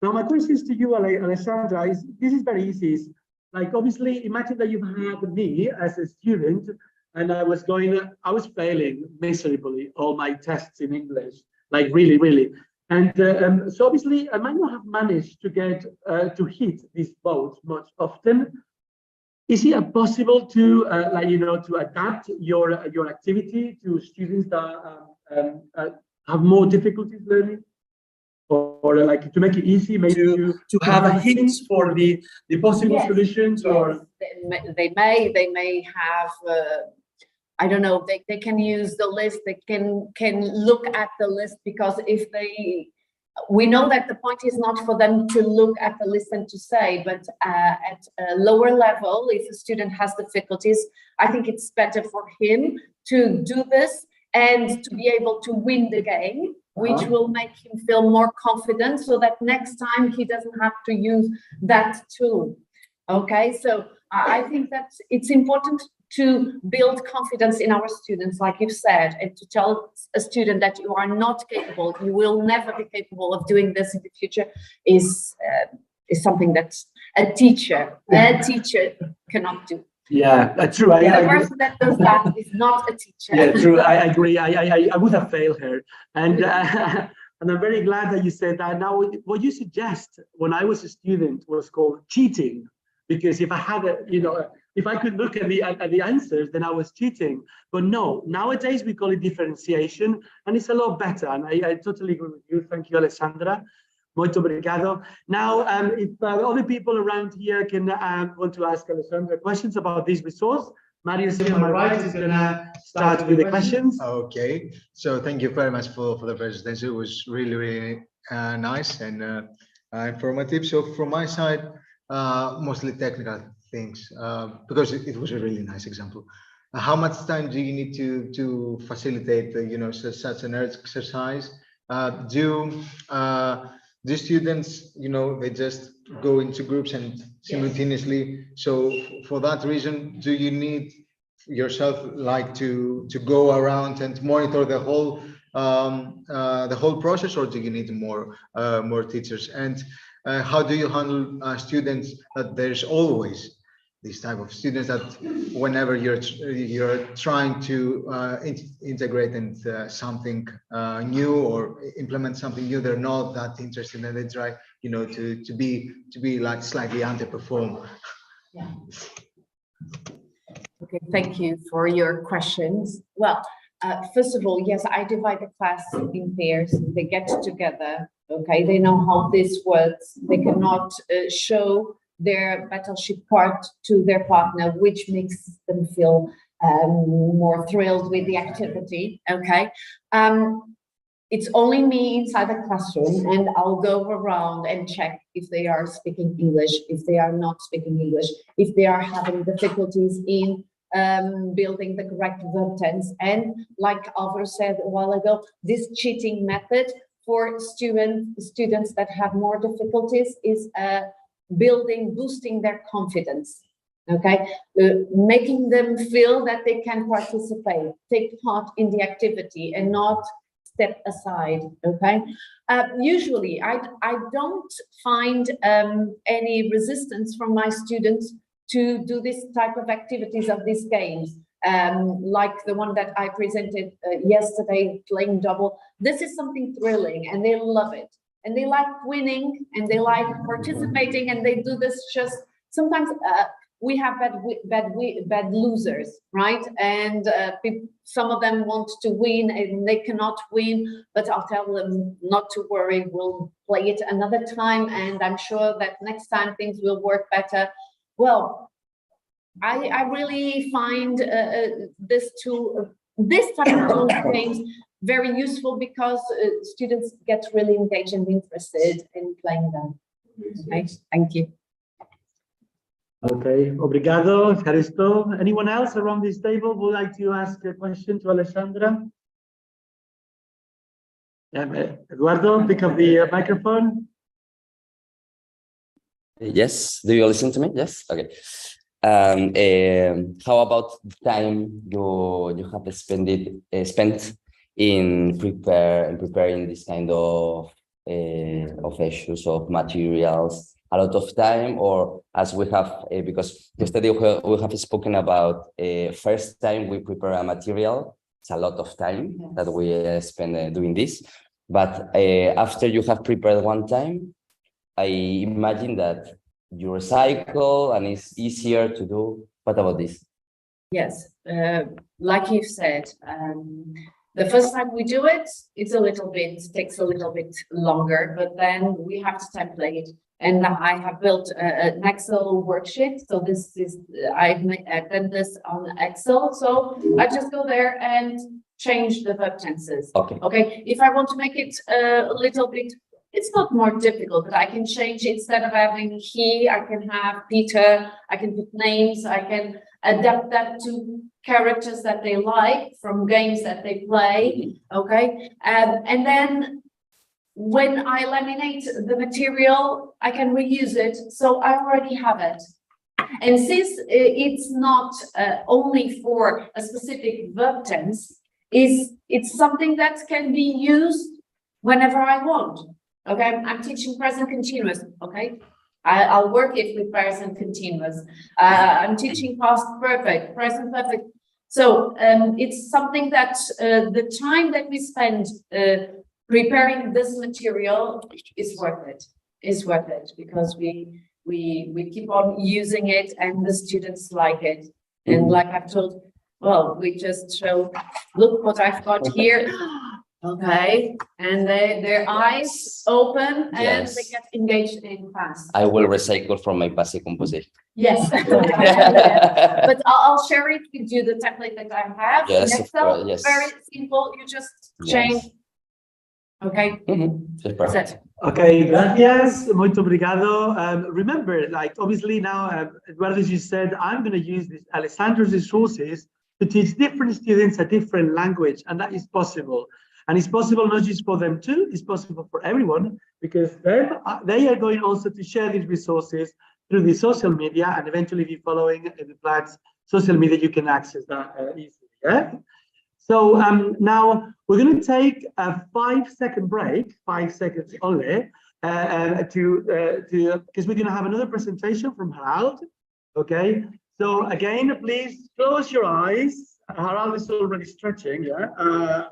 Now, my question to you, Alessandra, this is very easy. Like, obviously, imagine that you had me as a student, and I was failing miserably all my tests in English, like really, really. And so obviously, I might not have managed to get to hit this boat much often. Is it possible to, like, you know, to adapt your activity to students that have more difficulties learning? Or like to make it easy, maybe to have a hint for the possible solutions? Yes. Or they may have I don't know, they can use the list, they can look at the list, because if we know that the point is not for them to look at the list and to say, but at a lower level, if a student has difficulties, I think it's better for him to do this and to be able to win the game, which will make him feel more confident, so that next time he doesn't have to use that tool. Okay, so I think that it's important to build confidence in our students, like you've said, and to tell a student that you are not capable, you will never be capable of doing this in the future, is something that a teacher cannot do. Yeah, true. The person that does that is not a teacher. Yeah, true. I agree. I would have failed her, and and I'm very glad that you said that. Now, what you suggest when I was a student was called cheating, because if I had if I could look at the answers, then I was cheating. But no, nowadays we call it differentiation, and it's a lot better. And I totally agree with you. Thank you, Alessandra. Muito obrigado. Now, if other people around here can want to ask Alessandra questions about this resource, Marius here on my right is going to start with the questions. Okay, so thank you very much for the presentation. It was really, really nice and informative. So from my side, mostly technical things, because it was a really nice example. How much time do you need to facilitate, such an exercise? Do students, they just go into groups and simultaneously? So for that reason, do you need yourself like to go around and monitor the whole process, or do you need more teachers? And how do you handle students that there's always this type of students that whenever you're trying to integrate and something new or implement something new, they're not that interested, and they try to be like slightly underperform? Yeah. Okay, thank you for your questions. Well, first of all, yes, I divide the class in pairs. They get together. Okay, they know how this works. They cannot show their battleship part to their partner, which makes them feel more thrilled with the activity. Okay, it's only me inside the classroom, and I'll go around and check if they are speaking English, if they are not speaking English, if they are having difficulties in building the correct verb tense. And like Alvaro said a while ago, this cheating method for students that have more difficulties is boosting their confidence. Okay, making them feel that they can participate, take part in the activity, and not step aside. Okay, usually I don't find any resistance from my students to do this type of activities of these games, like the one that I presented yesterday, playing double. This is something thrilling, and they love it, and they like winning, and they like participating, and they do this just sometimes. We have bad losers, right? And some of them want to win and they cannot win, but I'll tell them not to worry, we'll play it another time, and I'm sure that next time things will work better. Well, I really find this type of games very useful, because students get really engaged and interested in playing them. Okay, thank you. Okay, obrigado, Evharisto. Anyone else around this table would like to ask a question to Alessandra? Eduardo, pick up the microphone. Yes, do you listen to me? Yes, okay. How about the time you have spent in preparing this kind of issues, of materials? A lot of time, or as we have, because yesterday we have spoken about first time we prepare a material, it's a lot of time that we spend doing this. But after you have prepared one time, I imagine that you recycle and it's easier to do. What about this? Yes, like you said, the first time we do it, takes a little bit longer, but then we have to template. And I have built an Excel worksheet. So this is, I've done this on Excel. So I just go there and change the verb tenses. Okay. If I want to make it a little bit, it's not more difficult, but I can change, instead of having he, I can have Peter, I can put names, I can adapt that to characters that they like from games that they play. Okay. And then when I laminate the material, I can reuse it. So I already have it. And since it's not only for a specific verb tense, it's something that can be used whenever I want. Okay, I'm teaching present continuous. Okay, I'll work it with present continuous. I'm teaching past perfect, present perfect. So it's something that the time that we spend preparing this material is worth it. Because we we keep on using it and the students like it. And like I've told, well, we just show, look what I've got here. Okay, and their eyes open and they Yes. get engaged in class. I will recycle from my passive composition. Yes. But I'll share it with you, the template that I have. Yes, In of Excel, course, yes. very simple, you just Yes. change. Okay. That's perfect. Okay, gracias, muito obrigado. Remember, like obviously now, Eduardo, as you said, I'm going to use this Alessandro's resources to teach different students a different language, and that is possible. And it's possible not just for them too, it's possible for everyone, because they are going also to share these resources through the social media, and eventually if you're following the Platts social media, you can access that easily. Yeah? So now we're going to take a 5-second break, 5 seconds only, because we're going to have another presentation from Harald. Okay, so again, please close your eyes. Harald is already stretching. Yeah.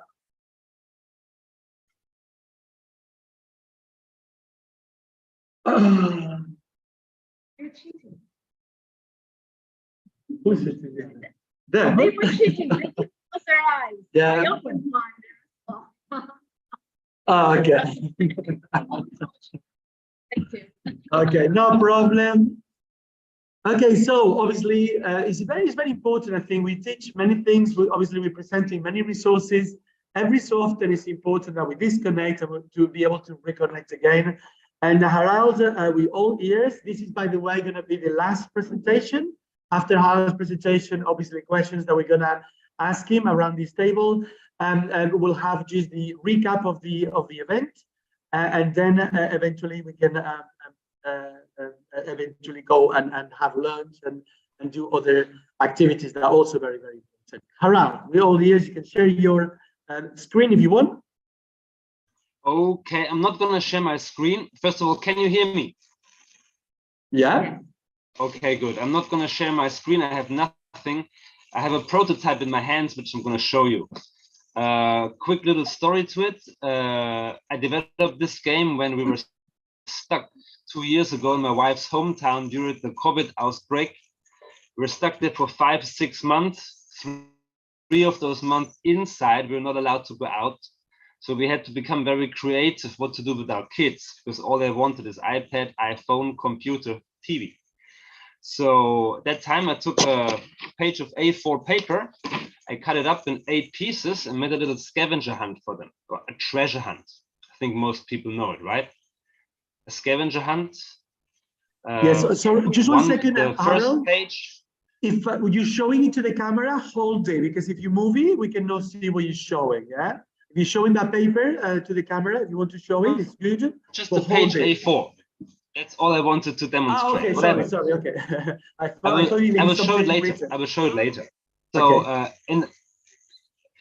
You're cheating. Who's it? There. They were cheating. They closed their eyes. Yeah. I opened mine. Okay. Thank you. Okay, no problem. Okay, so obviously it's very important. I think we teach many things. Obviously we're presenting many resources. Every so often it's important that we disconnect and to be able to reconnect again. And Harald, we all ears. This is, by the way, going to be the last presentation. After Harald's presentation, obviously questions that we're going to ask him around this table, and we'll have just the recap of the event, and then eventually we can eventually go and have lunch and do other activities that are also very important. Harald, we're all ears. You can share your screen if you want. Okay, I'm not going to share my screen. First of all, can you hear me? Yeah. Okay, good. I'm not going to share my screen. I have nothing. I have a prototype in my hands, which I'm going to show you. Quick little story to it. I developed this game when we were stuck 2 years ago in my wife's hometown during the COVID outbreak. We were stuck there for 5-6 months. 3 of those months inside, we were not allowed to go out. So we had to become very creative what to do with our kids, because all they wanted is iPad, iPhone, computer, TV. So that time I took a page of A4 paper, I cut it up in 8 pieces and made a little scavenger hunt for them, or a treasure hunt. I think most people know it, right? A scavenger hunt. Yes, so just one second, the Harald. first page. If you're showing it to the camera, hold it, because if you move it, we cannot see what you're showing, yeah? If you're showing that paper to the camera, if you want to show it, it's good. Just the page A4. That's all I wanted to demonstrate. Okay, whatever. sorry, okay. I will show it later. I will show it later. So okay.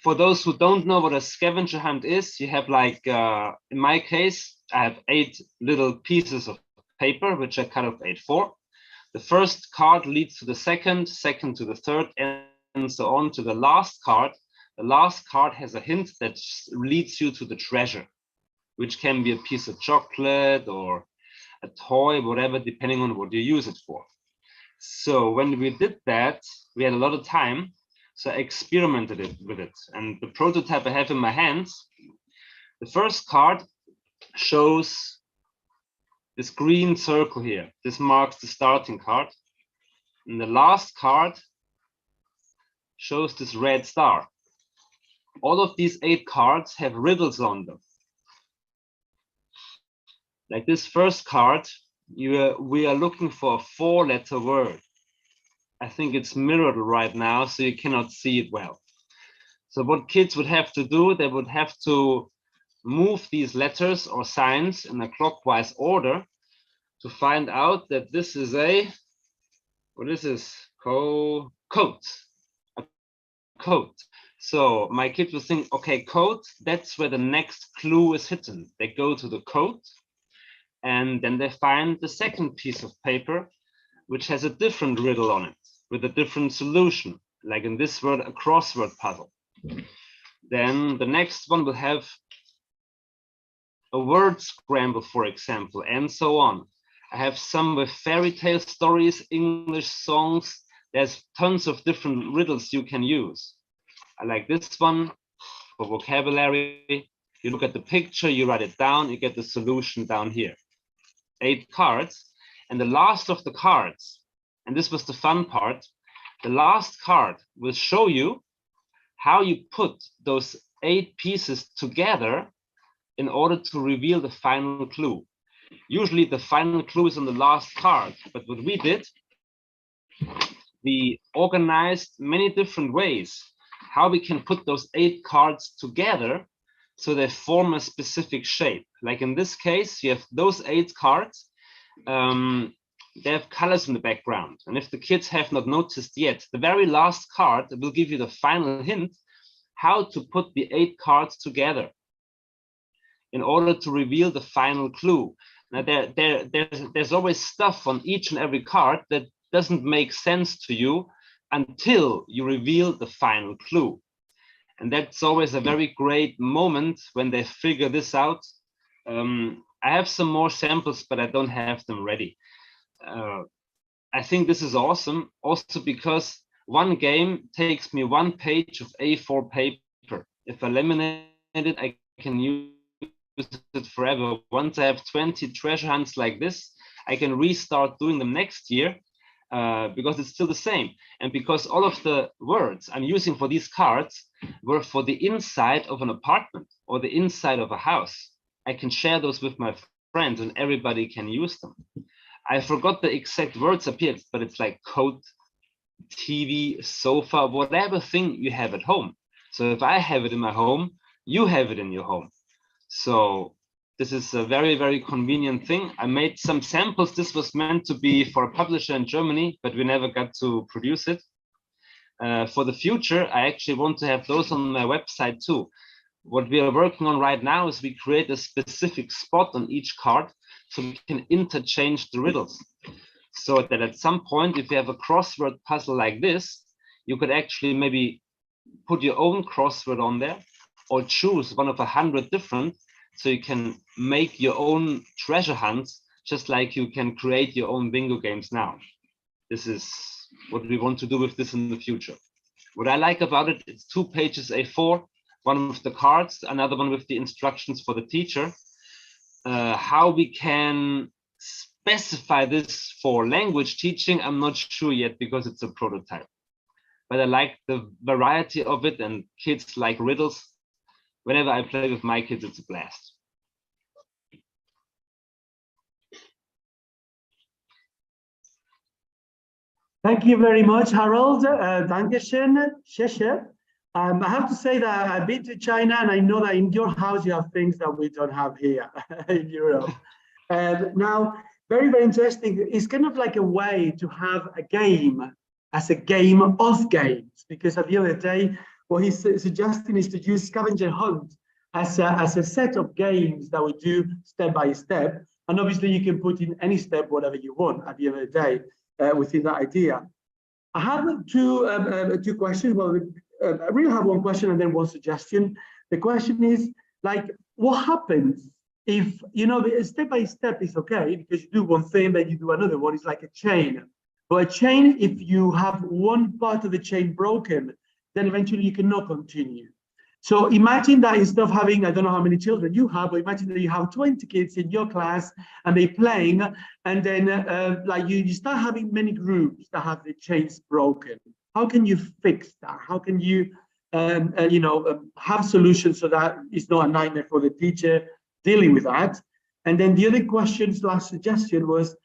For those who don't know what a scavenger hunt is, you have like, in my case, I have 8 little pieces of paper, which I cut off A4. The first card leads to the second, second to the third, and so on to the last card. The last card has a hint that leads you to the treasure, which can be a piece of chocolate or a toy, whatever, depending on what you use it for. So when we did that, we had a lot of time. So I experimented with it. And the prototype I have in my hands, the first card shows this green circle here. This marks the starting card. And the last card shows this red star. All of these 8 cards have riddles on them. Like this first card, we are looking for a 4-letter word. I think it's mirrored right now, so you cannot see it well. So what kids would have to do, they would have to move these letters or signs in a clockwise order to find out that this is what is this? Coat. A coat. So my kids will think, okay, coat, that's where the next clue is hidden. They go to the coat, and then they find the second piece of paper, which has a different riddle on it, with a different solution, like in this word, a crossword puzzle. Then the next one will have a word scramble, for example, and so on. I have some with fairy tale stories, English songs. There's tons of different riddles you can use. I like this one for vocabulary. You look at the picture, you write it down, you get the solution down here. 8 cards. And the last of the cards, and this was the fun part, the last card will show you how you put those 8 pieces together in order to reveal the final clue. Usually the final clue is on the last card, but what we did, we organized many different ways how we can put those 8 cards together so they form a specific shape. Like in this case, you have those 8 cards. They have colors in the background. And if the kids have not noticed yet, the very last card will give you the final hint how to put the 8 cards together in order to reveal the final clue. Now there's always stuff on each and every card that doesn't make sense to you until you reveal the final clue. And that's always a very great moment when they figure this out. I have some more samples, but I don't have them ready. I think this is awesome, also because one game takes me 1 page of A4 paper. If I laminate it, I can use it forever. Once I have 20 treasure hunts like this, I can restart doing them next year because it's still the same. And because all of the words I'm using for these cards were for the inside of an apartment or the inside of a house, I can share those with my friends and everybody can use them. I forgot the exact words appeared, but it's like coat, TV, sofa, whatever thing you have at home. So if I have it in my home, you have it in your home. So this is a very, very convenient thing. I made some samples. This was meant to be for a publisher in Germany, but we never got to produce it. For the future, I actually want to have those on my website too. What we are working on right now is we create a specific spot on each card so we can interchange the riddles. So that at some point, if you have a crossword puzzle like this, you could actually maybe put your own crossword on there or choose one of 100 different, so you can make your own treasure hunts, just like you can create your own bingo games now. This is what we want to do with this in the future. What I like about it, it's 2 pages A4, one with the cards, another one with the instructions for the teacher. How we can specify this for language teaching, I'm not sure yet because it's a prototype. But I like the variety of it, and kids like riddles. Whenever I play with my kids, it's a blast. Thank you very much, Harold. Dankeschön, Sheshe. I have to say that I've been to China and I know that in your house you have things that we don't have here in Europe. Now, very, very interesting. It's kind of like a way to have a game as a game of games, because at the end of the day, what he's suggesting is to use scavenger hunt as a set of games that we do step by step. And obviously you can put in any step, whatever you want at the end of the day within that idea. I have two questions. Well, I really have one question and then one suggestion. The question is, like, what happens if, you know, step by step is okay because you do one thing, then you do another one. It's like a chain. But a chain, if you have one part of the chain broken, then eventually you cannot continue. So imagine that instead of having, I don't know how many children you have, but imagine that you have 20 kids in your class and they're playing, and then like you start having many groups that have the chains broken. How can you fix that? How can you, have solutions so that it's not a nightmare for the teacher dealing with that? And then the other question, last suggestion was,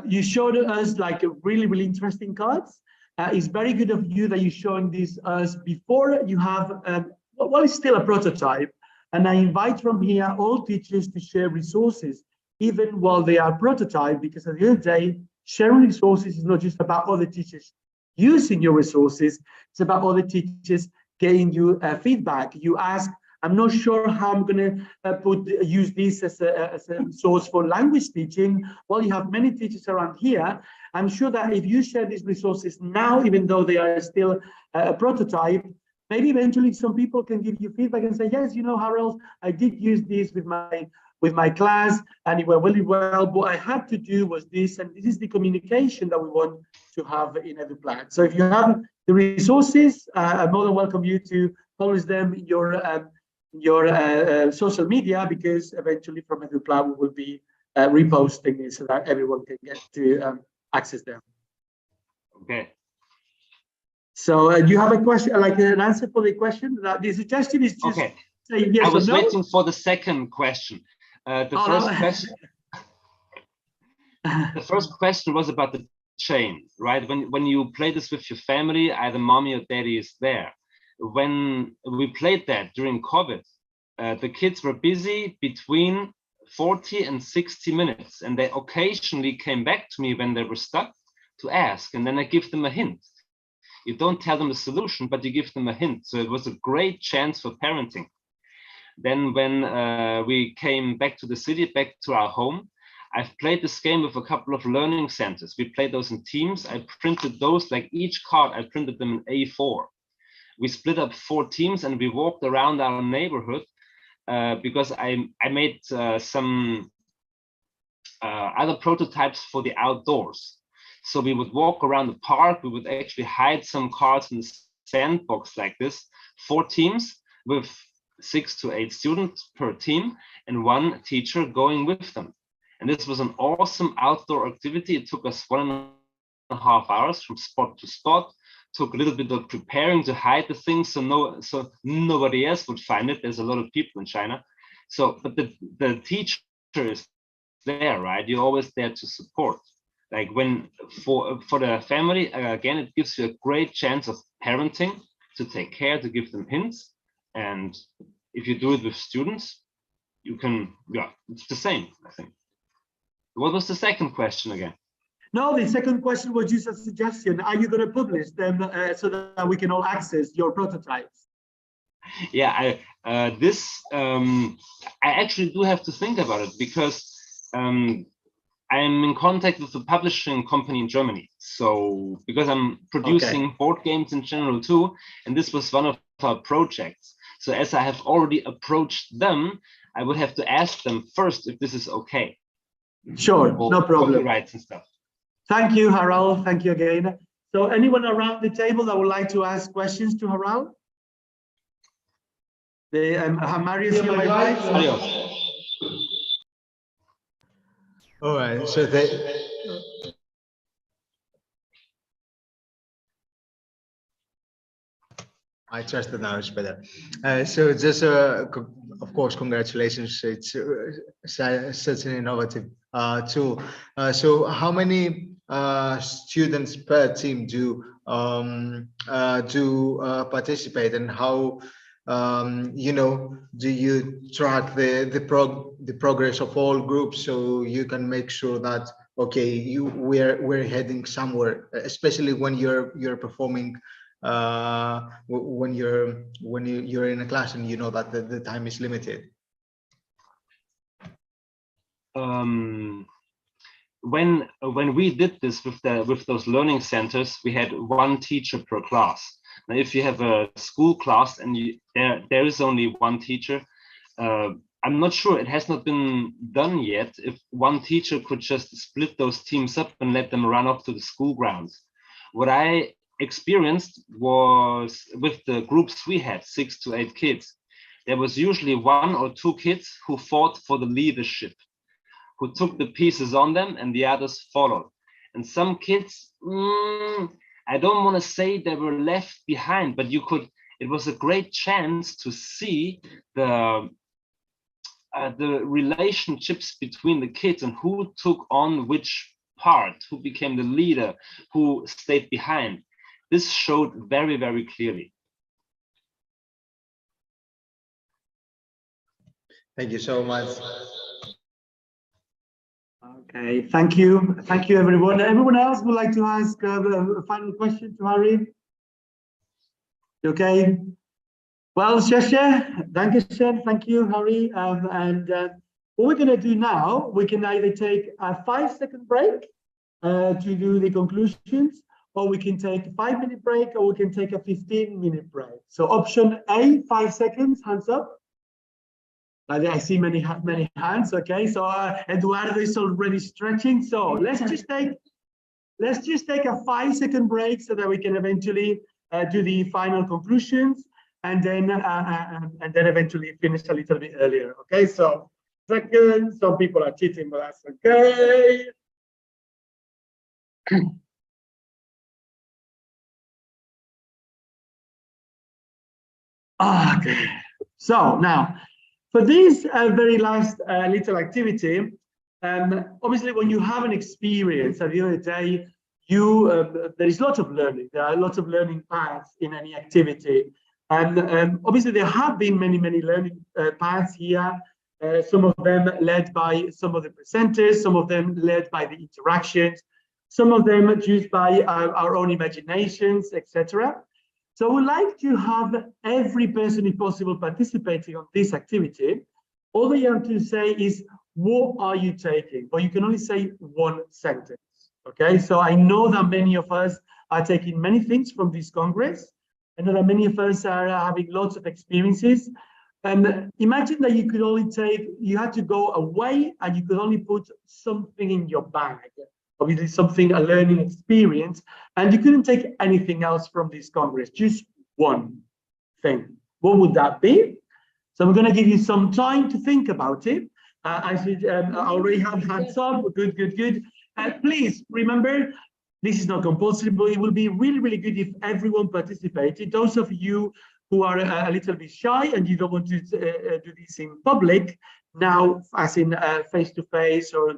you showed us like a really, really interesting cards. It's very good of you that you're showing this us before you have, well, it's still a prototype. And I invite from here all teachers to share resources, even while they are prototype, because at the end of the day, sharing resources is not just about other teachers using your resources, it's about other teachers getting you feedback. You ask, I'm not sure how I'm going to use this as a source for language teaching. Well, you have many teachers around here. I'm sure that if you share these resources now, even though they are still a prototype, maybe eventually some people can give you feedback and say, yes, you know, Harold, I did use this with my class and it went really well. What I had to do was this, and this is the communication that we want to have in EduPlan. So if you have the resources, I'm more than welcome you to publish them in your social media, because eventually from EduPlan we will be reposting it so that everyone can get to access them. Okay. So do you have a question, like an answer for the question? The suggestion is just okay. say yes I was or no. waiting for the second question. The first question was about the chain, right? When you play this with your family, either mommy or daddy is there. When we played that during COVID, the kids were busy between 40 and 60 minutes, and they occasionally came back to me when they were stuck to ask, and then I give them a hint. You don't tell them the solution, but you give them a hint. So it was a great chance for parenting. Then when we came back to the city, back to our home, I've played this game with a couple of learning centers. We played those in teams. I printed those, like each card, I printed them in A4. We split up 4 teams and we walked around our neighborhood because I made some other prototypes for the outdoors. So we would walk around the park. We would actually hide some cards in the sandbox like this. 4 teams with 6 to 8 students per team and 1 teacher going with them. And this was an awesome outdoor activity. It took us 1.5 hours from spot to spot. Took a little bit of preparing to hide the things so nobody else would find it. There's a lot of people in China. So, but the teacher is there, right? You're always there to support. Like when for the family, again, it gives you a great chance of parenting, to take care, to give them hints. And if you do it with students, you can, yeah, it's the same, I think. What was the second question again? No, the second question was just a suggestion. Are you going to publish them so that we can all access your prototypes? Yeah, I actually do have to think about it, because I'm in contact with a publishing company in Germany. So because I'm producing board games in general too, and this was one of our projects. So as I have already approached them, I would have to ask them first if this is okay. Sure, no problem. Copyrights and stuff. Thank you, Harold. Thank you again. So anyone around the table that would like to ask questions to Harold? Marius, all right, so I trust that now it's better. So just, of course, congratulations. It's such an innovative tool. So how many students per team do participate, and how do you track the progress of all groups, so you can make sure that okay, we're heading somewhere, especially when you're performing when you're in a class and you know that the time is limited? When we did this with those learning centers, we had 1 teacher per class. Now, if you have a school class and there is only 1 teacher, I'm not sure, it has not been done yet, if 1 teacher could just split those teams up and let them run up to the school grounds. What I experienced was with the groups we had, 6 to 8 kids, there was usually 1 or 2 kids who fought for the leadership, who took the pieces on them and the others followed. And some kids, I don't want to say they were left behind, but it was a great chance to see the relationships between the kids and who took on which part, who became the leader, who stayed behind. This showed very, very clearly. Thank you so much. Okay, thank you. Thank you, everyone. Everyone else would like to ask a final question to Harry? Okay. Well, Dankeschön. Thank you, Harry. What we're going to do now, we can either take a 5-second break to do the conclusions, or we can take a 5-minute break, or we can take a 15-minute break. So option A, 5 seconds, hands up. I see many hands. Okay, so Eduardo is already stretching. So let's just take a 5-second break so that we can eventually do the final conclusions, and then eventually finish a little bit earlier. Okay, so second, some people are cheating, but that's okay. Okay, so now for this very last little activity, obviously when you have an experience at the end of the day, there is lots of learning. There are lots of learning paths in any activity, and obviously there have been many learning paths here. Some of them led by some of the presenters, some of them led by the interactions, some of them just by our own imaginations, etc. So I would like to have every person, if possible, participating on this activity. All that you have to say is, what are you taking? But you can only say one sentence, okay? So I know that many of us are taking many things from this Congress. I know that many of us are having lots of experiences. And imagine that you could only you had to go away and you could only put something in your bag. Obviously something, a learning experience, and you couldn't take anything else from this Congress, just one thing. What would that be? So I'm going to give you some time to think about it. I already have hands up. Good. Please remember, this is not compulsory, but it will be really good if everyone participated. Those of you who are a little bit shy and you don't want to do this in public, now as in face-to-face or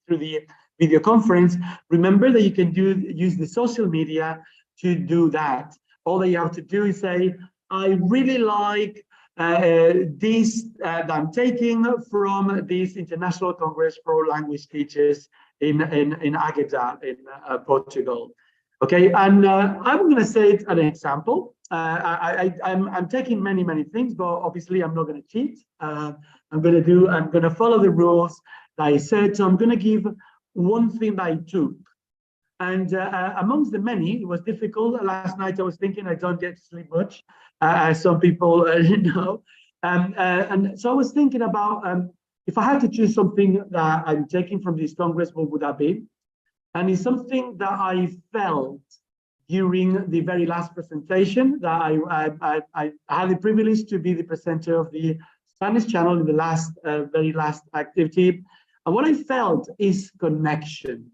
through the video conference, remember that you can use the social media to do that. All that you have to do is say, I really like this that I'm taking from this International Congress for Language Teachers in Águeda in Portugal. Okay, and I'm going to say an example. I'm taking many things, but obviously I'm not going to cheat. I'm going to follow the rules that I said. So I'm going to give one thing that I took, and amongst the many, it was difficult. Last night I was thinking I don't get to sleep much, as some people know, and so I was thinking about if I had to choose something that I'm taking from this Congress, what would that be? And it's something that I felt during the very last presentation that I had the privilege to be the presenter of the Spanish channel in the very last activity. And what I felt is connection.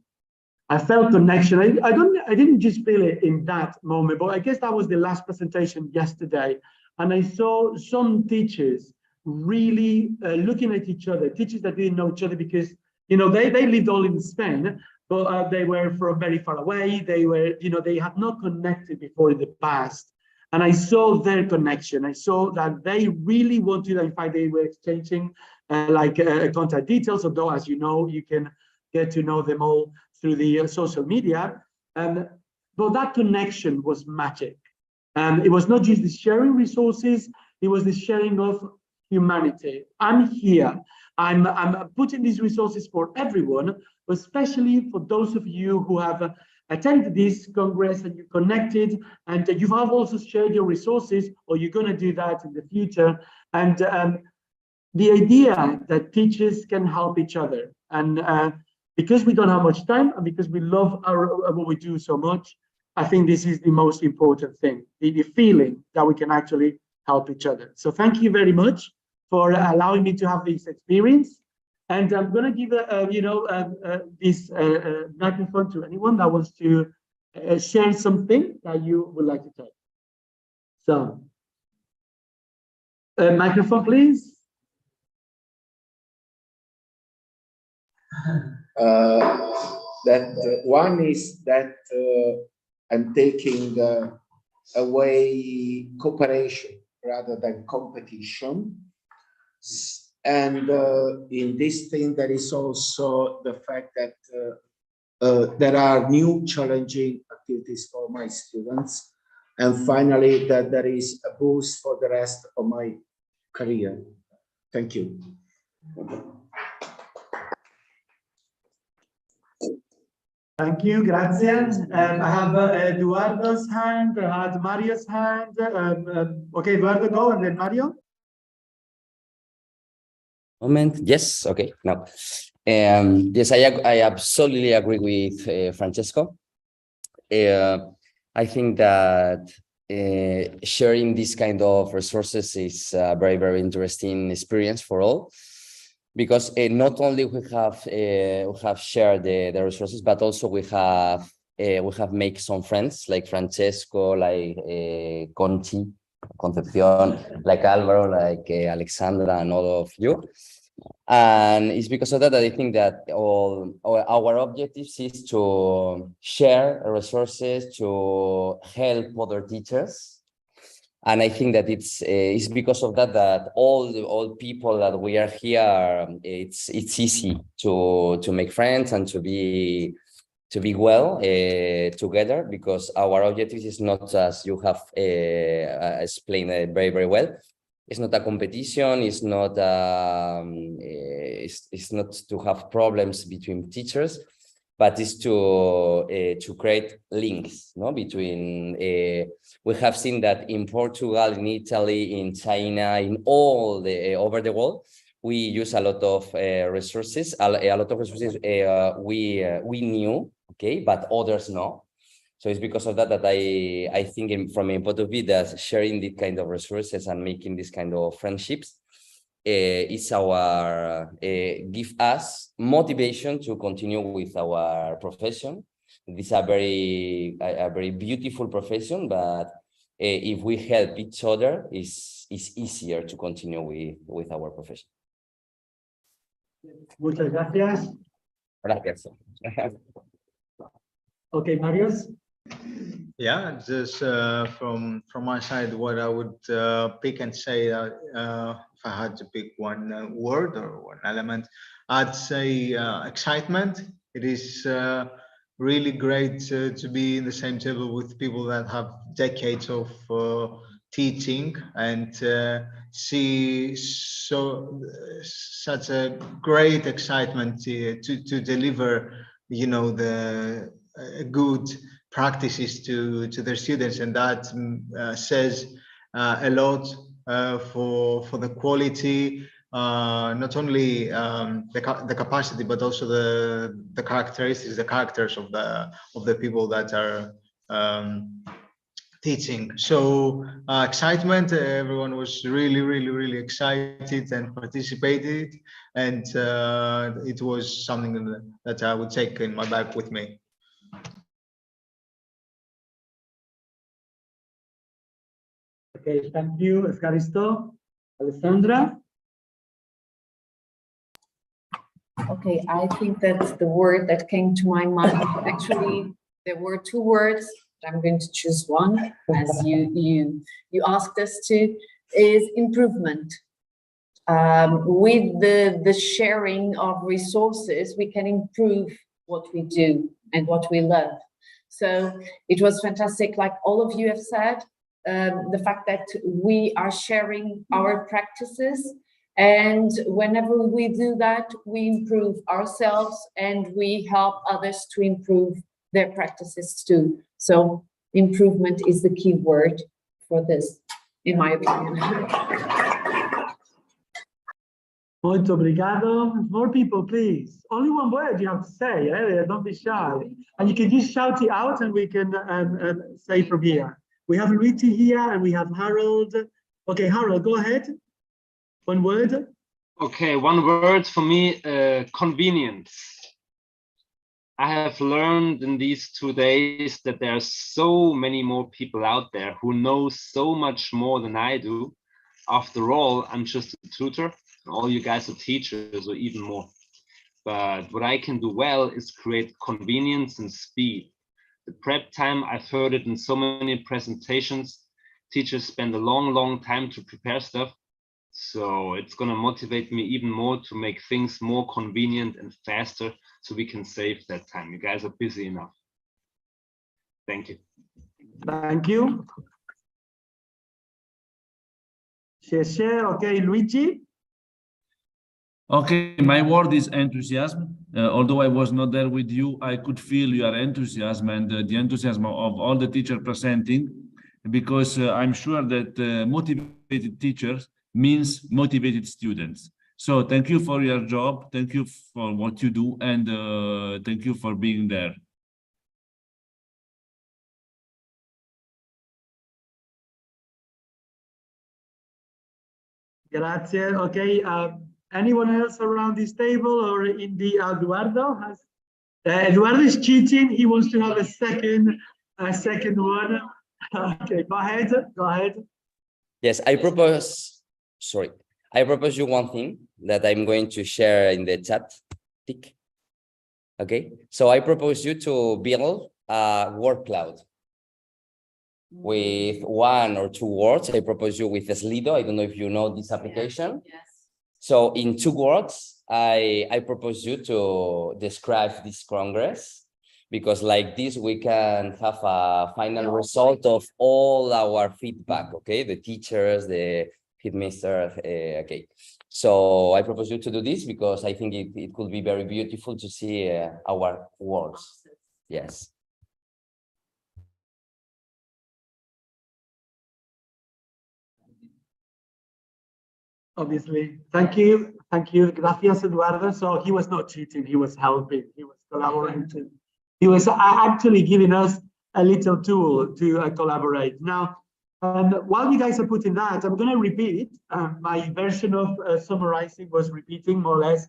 I felt connection. I didn't just feel it in that moment, but I guess that was the last presentation yesterday. And I saw some teachers really looking at each other, teachers that didn't know each other because, you know, they lived all in Spain, but they were from very far away. They were, you know, they had not connected before in the past. And I saw their connection. I saw that they really wanted, in fact, they were exchanging contact details, although, as you know, you can get to know them all through the social media. But that connection was magic. And it was not just the sharing resources, it was the sharing of humanity. I'm here. I'm putting these resources for everyone, especially for those of you who have attended this Congress and you connected, and you have also shared your resources, or you're going to do that in the future. And the idea that teachers can help each other, and because we don't have much time, and because we love what we do so much, I think this is the most important thing, the feeling that we can actually help each other. So thank you very much for allowing me to have this experience. And I'm going to give this microphone to anyone that wants to share something that you would like to tell. So, microphone, please. That one is that I'm taking away cooperation rather than competition. And in this thing, there is also the fact that there are new challenging activities for my students. And finally, that there is a boost for the rest of my career. Thank you. Thank you, gracias. I have Eduardo's hand, I had Mario's hand. Okay, Eduardo, go, and then Mario. Moment. Yes. Okay. Now, yes, I absolutely agree with Francesco. I think that sharing this kind of resources is a very, very interesting experience for all, because not only we have shared the resources, but also we have made some friends like Francesco, like Concepcion, like Álvaro, like Alexandra, and all of you. And it's because of that I think that our objectives is to share resources, to help other teachers. And I think that it's because of that all people that we are here, it's easy to make friends and to be well together, because our objective is not, as you have explained very, very well. It's not a competition. It's not it's not to have problems between teachers, but it's to create links, no, between. We have seen that in Portugal, in Italy, in China, in all the over the world, we use a lot of resources. A lot of resources we knew, okay, but others no. So it's because of that I think from a point of view that sharing this kind of resources and making this kind of friendships is give us motivation to continue with our profession. This is a very beautiful profession, but if we help each other, it's easier to continue with our profession. Muchas gracias. Gracias. Okay, Marius. Yeah, just from my side, what I would pick and say, if I had to pick one word or one element, I'd say excitement. It is really great to be in the same table with people that have decades of teaching and see such a great excitement to deliver, you know, the good practices to their students, and that says a lot for the quality, not only the capacity, but also the characteristics, the characters of the people that are teaching. So excitement, everyone was really excited and participated, and it was something that I would take in my bag with me. Okay, thank you, Evaristo. Alessandra? Okay, I think that's the word that came to my mind. Actually, there were two words. I'm going to choose one, as you asked us to, is improvement. With the sharing of resources, we can improve what we do and what we love. So it was fantastic, like all of you have said, the fact that we are sharing our practices, and whenever we do that, we improve ourselves and we help others to improve their practices too. So improvement is the key word for this, in my opinion. Muito obrigado. More people, please. Only one word you have to say. Don't be shy. And you can just shout it out, and we can say from here. We have Luigi here, and we have Harold. Okay, Harold, go ahead. One word. Okay, one word for me, convenience. I have learned in these 2 days that there are so many more people out there who know so much more than I do. After all, I'm just a tutor, and all you guys are teachers or even more. But what I can do well is create convenience and speed. The prep time, I've heard it in so many presentations. Teachers spend a long time to prepare stuff. So it's going to motivate me even more to make things more convenient and faster so we can save that time. You guys are busy enough. Thank you. Thank you. Okay, Luigi. Okay, my word is enthusiasm. Although I was not there with you, I could feel your enthusiasm and the enthusiasm of all the teachers presenting, because I'm sure that motivated teachers means motivated students. So thank you for your job. Thank you for what you do, and thank you for being there. Grazie. Okay. Anyone else around this table, or indeed Eduardo has? Eduardo is cheating. He wants to have a second one. Okay, go ahead. Go ahead. Yes, I propose you one thing that I'm going to share in the chat. Tick. Okay, so I propose you to build a word cloud with 1 or 2 words. I propose you with Slido. I don't know if you know this application. Yes. So in 2 words, I propose you to describe this Congress, because like this, we can have a final result of all our feedback, okay? The teachers, the headmaster, okay. So I propose you to do this because I think it could be very beautiful to see our words. Yes. Obviously. Thank you. Thank you. Gracias, Eduardo. So he was not cheating. He was helping. He was collaborating. He was actually giving us a little tool to collaborate. Now, while you guys are putting that, I'm going to repeat it. My version of summarizing was repeating more or less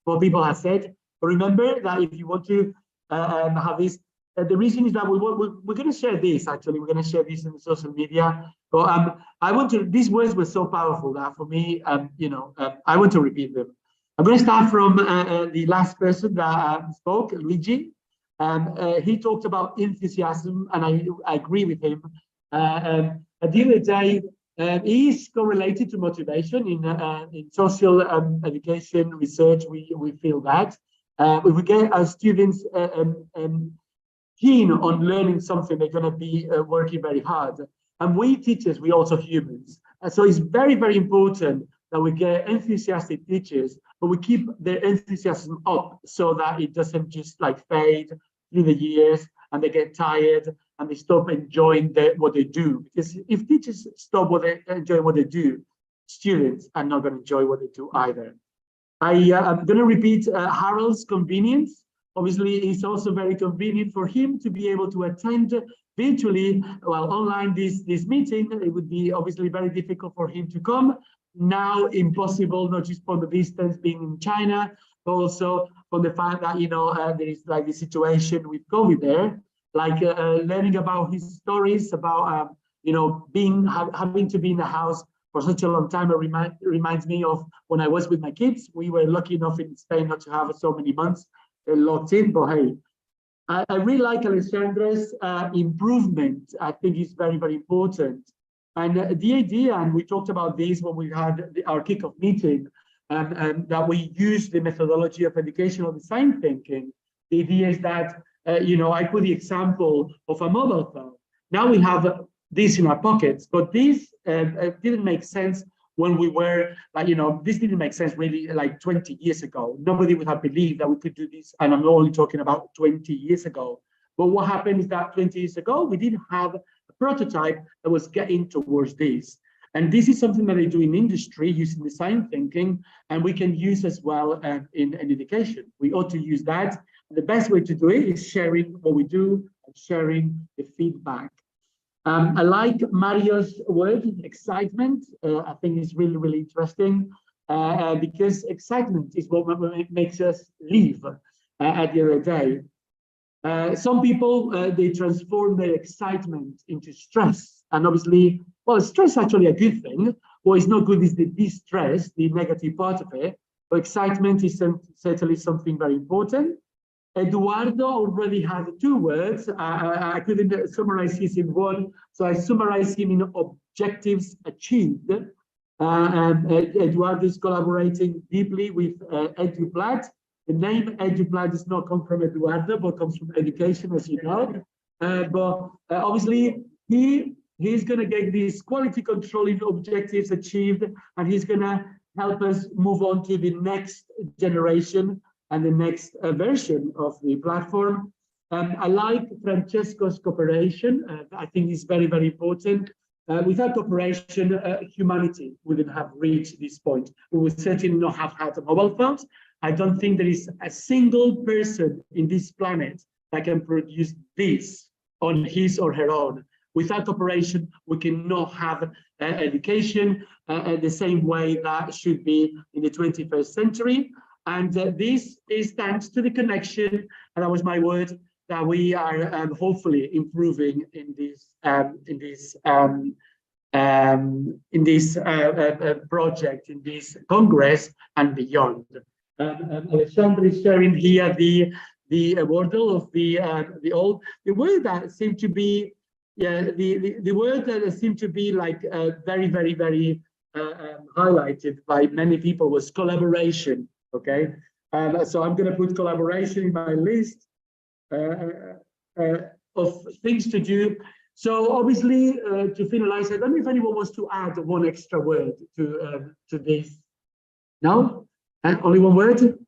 what people have said. But remember that if you want to have this, the reason is that we're going to share this, actually. We're going to share this in social media. But I want to, these words were so powerful that for me, I want to repeat them. I'm going to start from the last person that spoke, Luigi. He talked about enthusiasm, and I agree with him. At the end of the day, he is correlated to motivation in social education research. We feel that if we get our students keen on learning something, they're going to be working very hard. And we teachers, we also humans. And so it's very, very important that we get enthusiastic teachers, but we keep their enthusiasm up so that it doesn't just like fade through the years and they get tired and they stop enjoying what they do. Because if teachers stop enjoying what they do, students are not going to enjoy what they do either. I'm going to repeat Harold's convenience. Obviously, it's also very convenient for him to be able to attend virtually, well, online this meeting. It would be obviously very difficult for him to come. Now, impossible, not just from the distance being in China, but also from the fact that, there is like the situation with COVID there, like learning about his stories, about, having to be in the house for such a long time. It reminds me of when I was with my kids. We were lucky enough in Spain not to have so many months locked in, but hey, I really like Alessandra's improvement. I think is very, very important. And the idea, and we talked about this when we had our kickoff meeting, that we use the methodology of educational design thinking. The idea is that, I put the example of a mobile phone. Now we have this in our pockets, but this didn't make sense when we were like, this didn't make sense really like 20 years ago. Nobody would have believed that we could do this. And I'm only talking about 20 years ago. But what happened is that 20 years ago, we didn't have a prototype that was getting towards this. And this is something that they do in industry using design thinking, and we can use as well in education. We ought to use that. The best way to do it is sharing what we do and sharing the feedback. I like Mario's word, excitement. I think it's really, really interesting because excitement is what makes us live at the end of the day. Some people, they transform their excitement into stress. And obviously, well, stress is actually a good thing. What is not good is the distress, the negative part of it. But excitement is certainly something very important. Eduardo already has 2 words. I couldn't summarize his in one, so I summarized him in objectives achieved. Eduardo is collaborating deeply with EduPlat. The name EduPlat does not come from Eduardo, but comes from education, as you know. But obviously, he's going to get these quality controlling objectives achieved, and he's going to help us move on to the next generation and the next version of the platform. I like Francesco's cooperation. I think it's very, very important. Without cooperation, humanity wouldn't have reached this point. We would certainly not have had mobile phones. I don't think there is a single person in this planet that can produce this on his or her own. Without cooperation, we cannot have education the same way that should be in the 21st century. And this is thanks to the connection, and that was my word, that we are hopefully improving in this project, in this Congress and beyond. Alexander is sharing here the wordle of the word that seemed to be the word that seemed to be like very, very, very highlighted by many people was collaboration. Okay, so I'm going to put collaboration in my list of things to do. So obviously, to finalize, I don't know if anyone wants to add one extra word to this. No, only one word.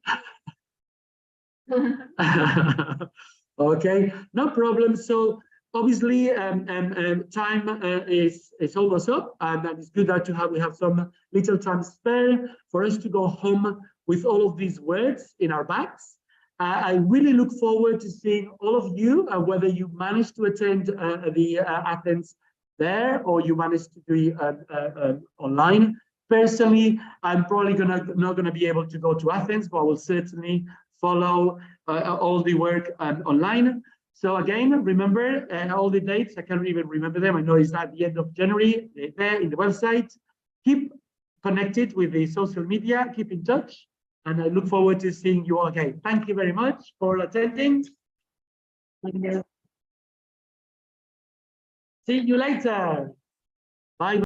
Okay, no problem. So obviously, time is almost up, and it's good that we have some little time spare for us to go home with all of these words in our bags. I really look forward to seeing all of you, whether you managed to attend the Athens there or you managed to do it online. Personally, I'm probably not gonna be able to go to Athens, but I will certainly follow all the work online. So again, remember all the dates. I can't even remember them. I know it's at the end of January. They're there in the website. Keep connected with the social media. Keep in touch. And I look forward to seeing you all again. Thank you very much for attending. See you later. Bye.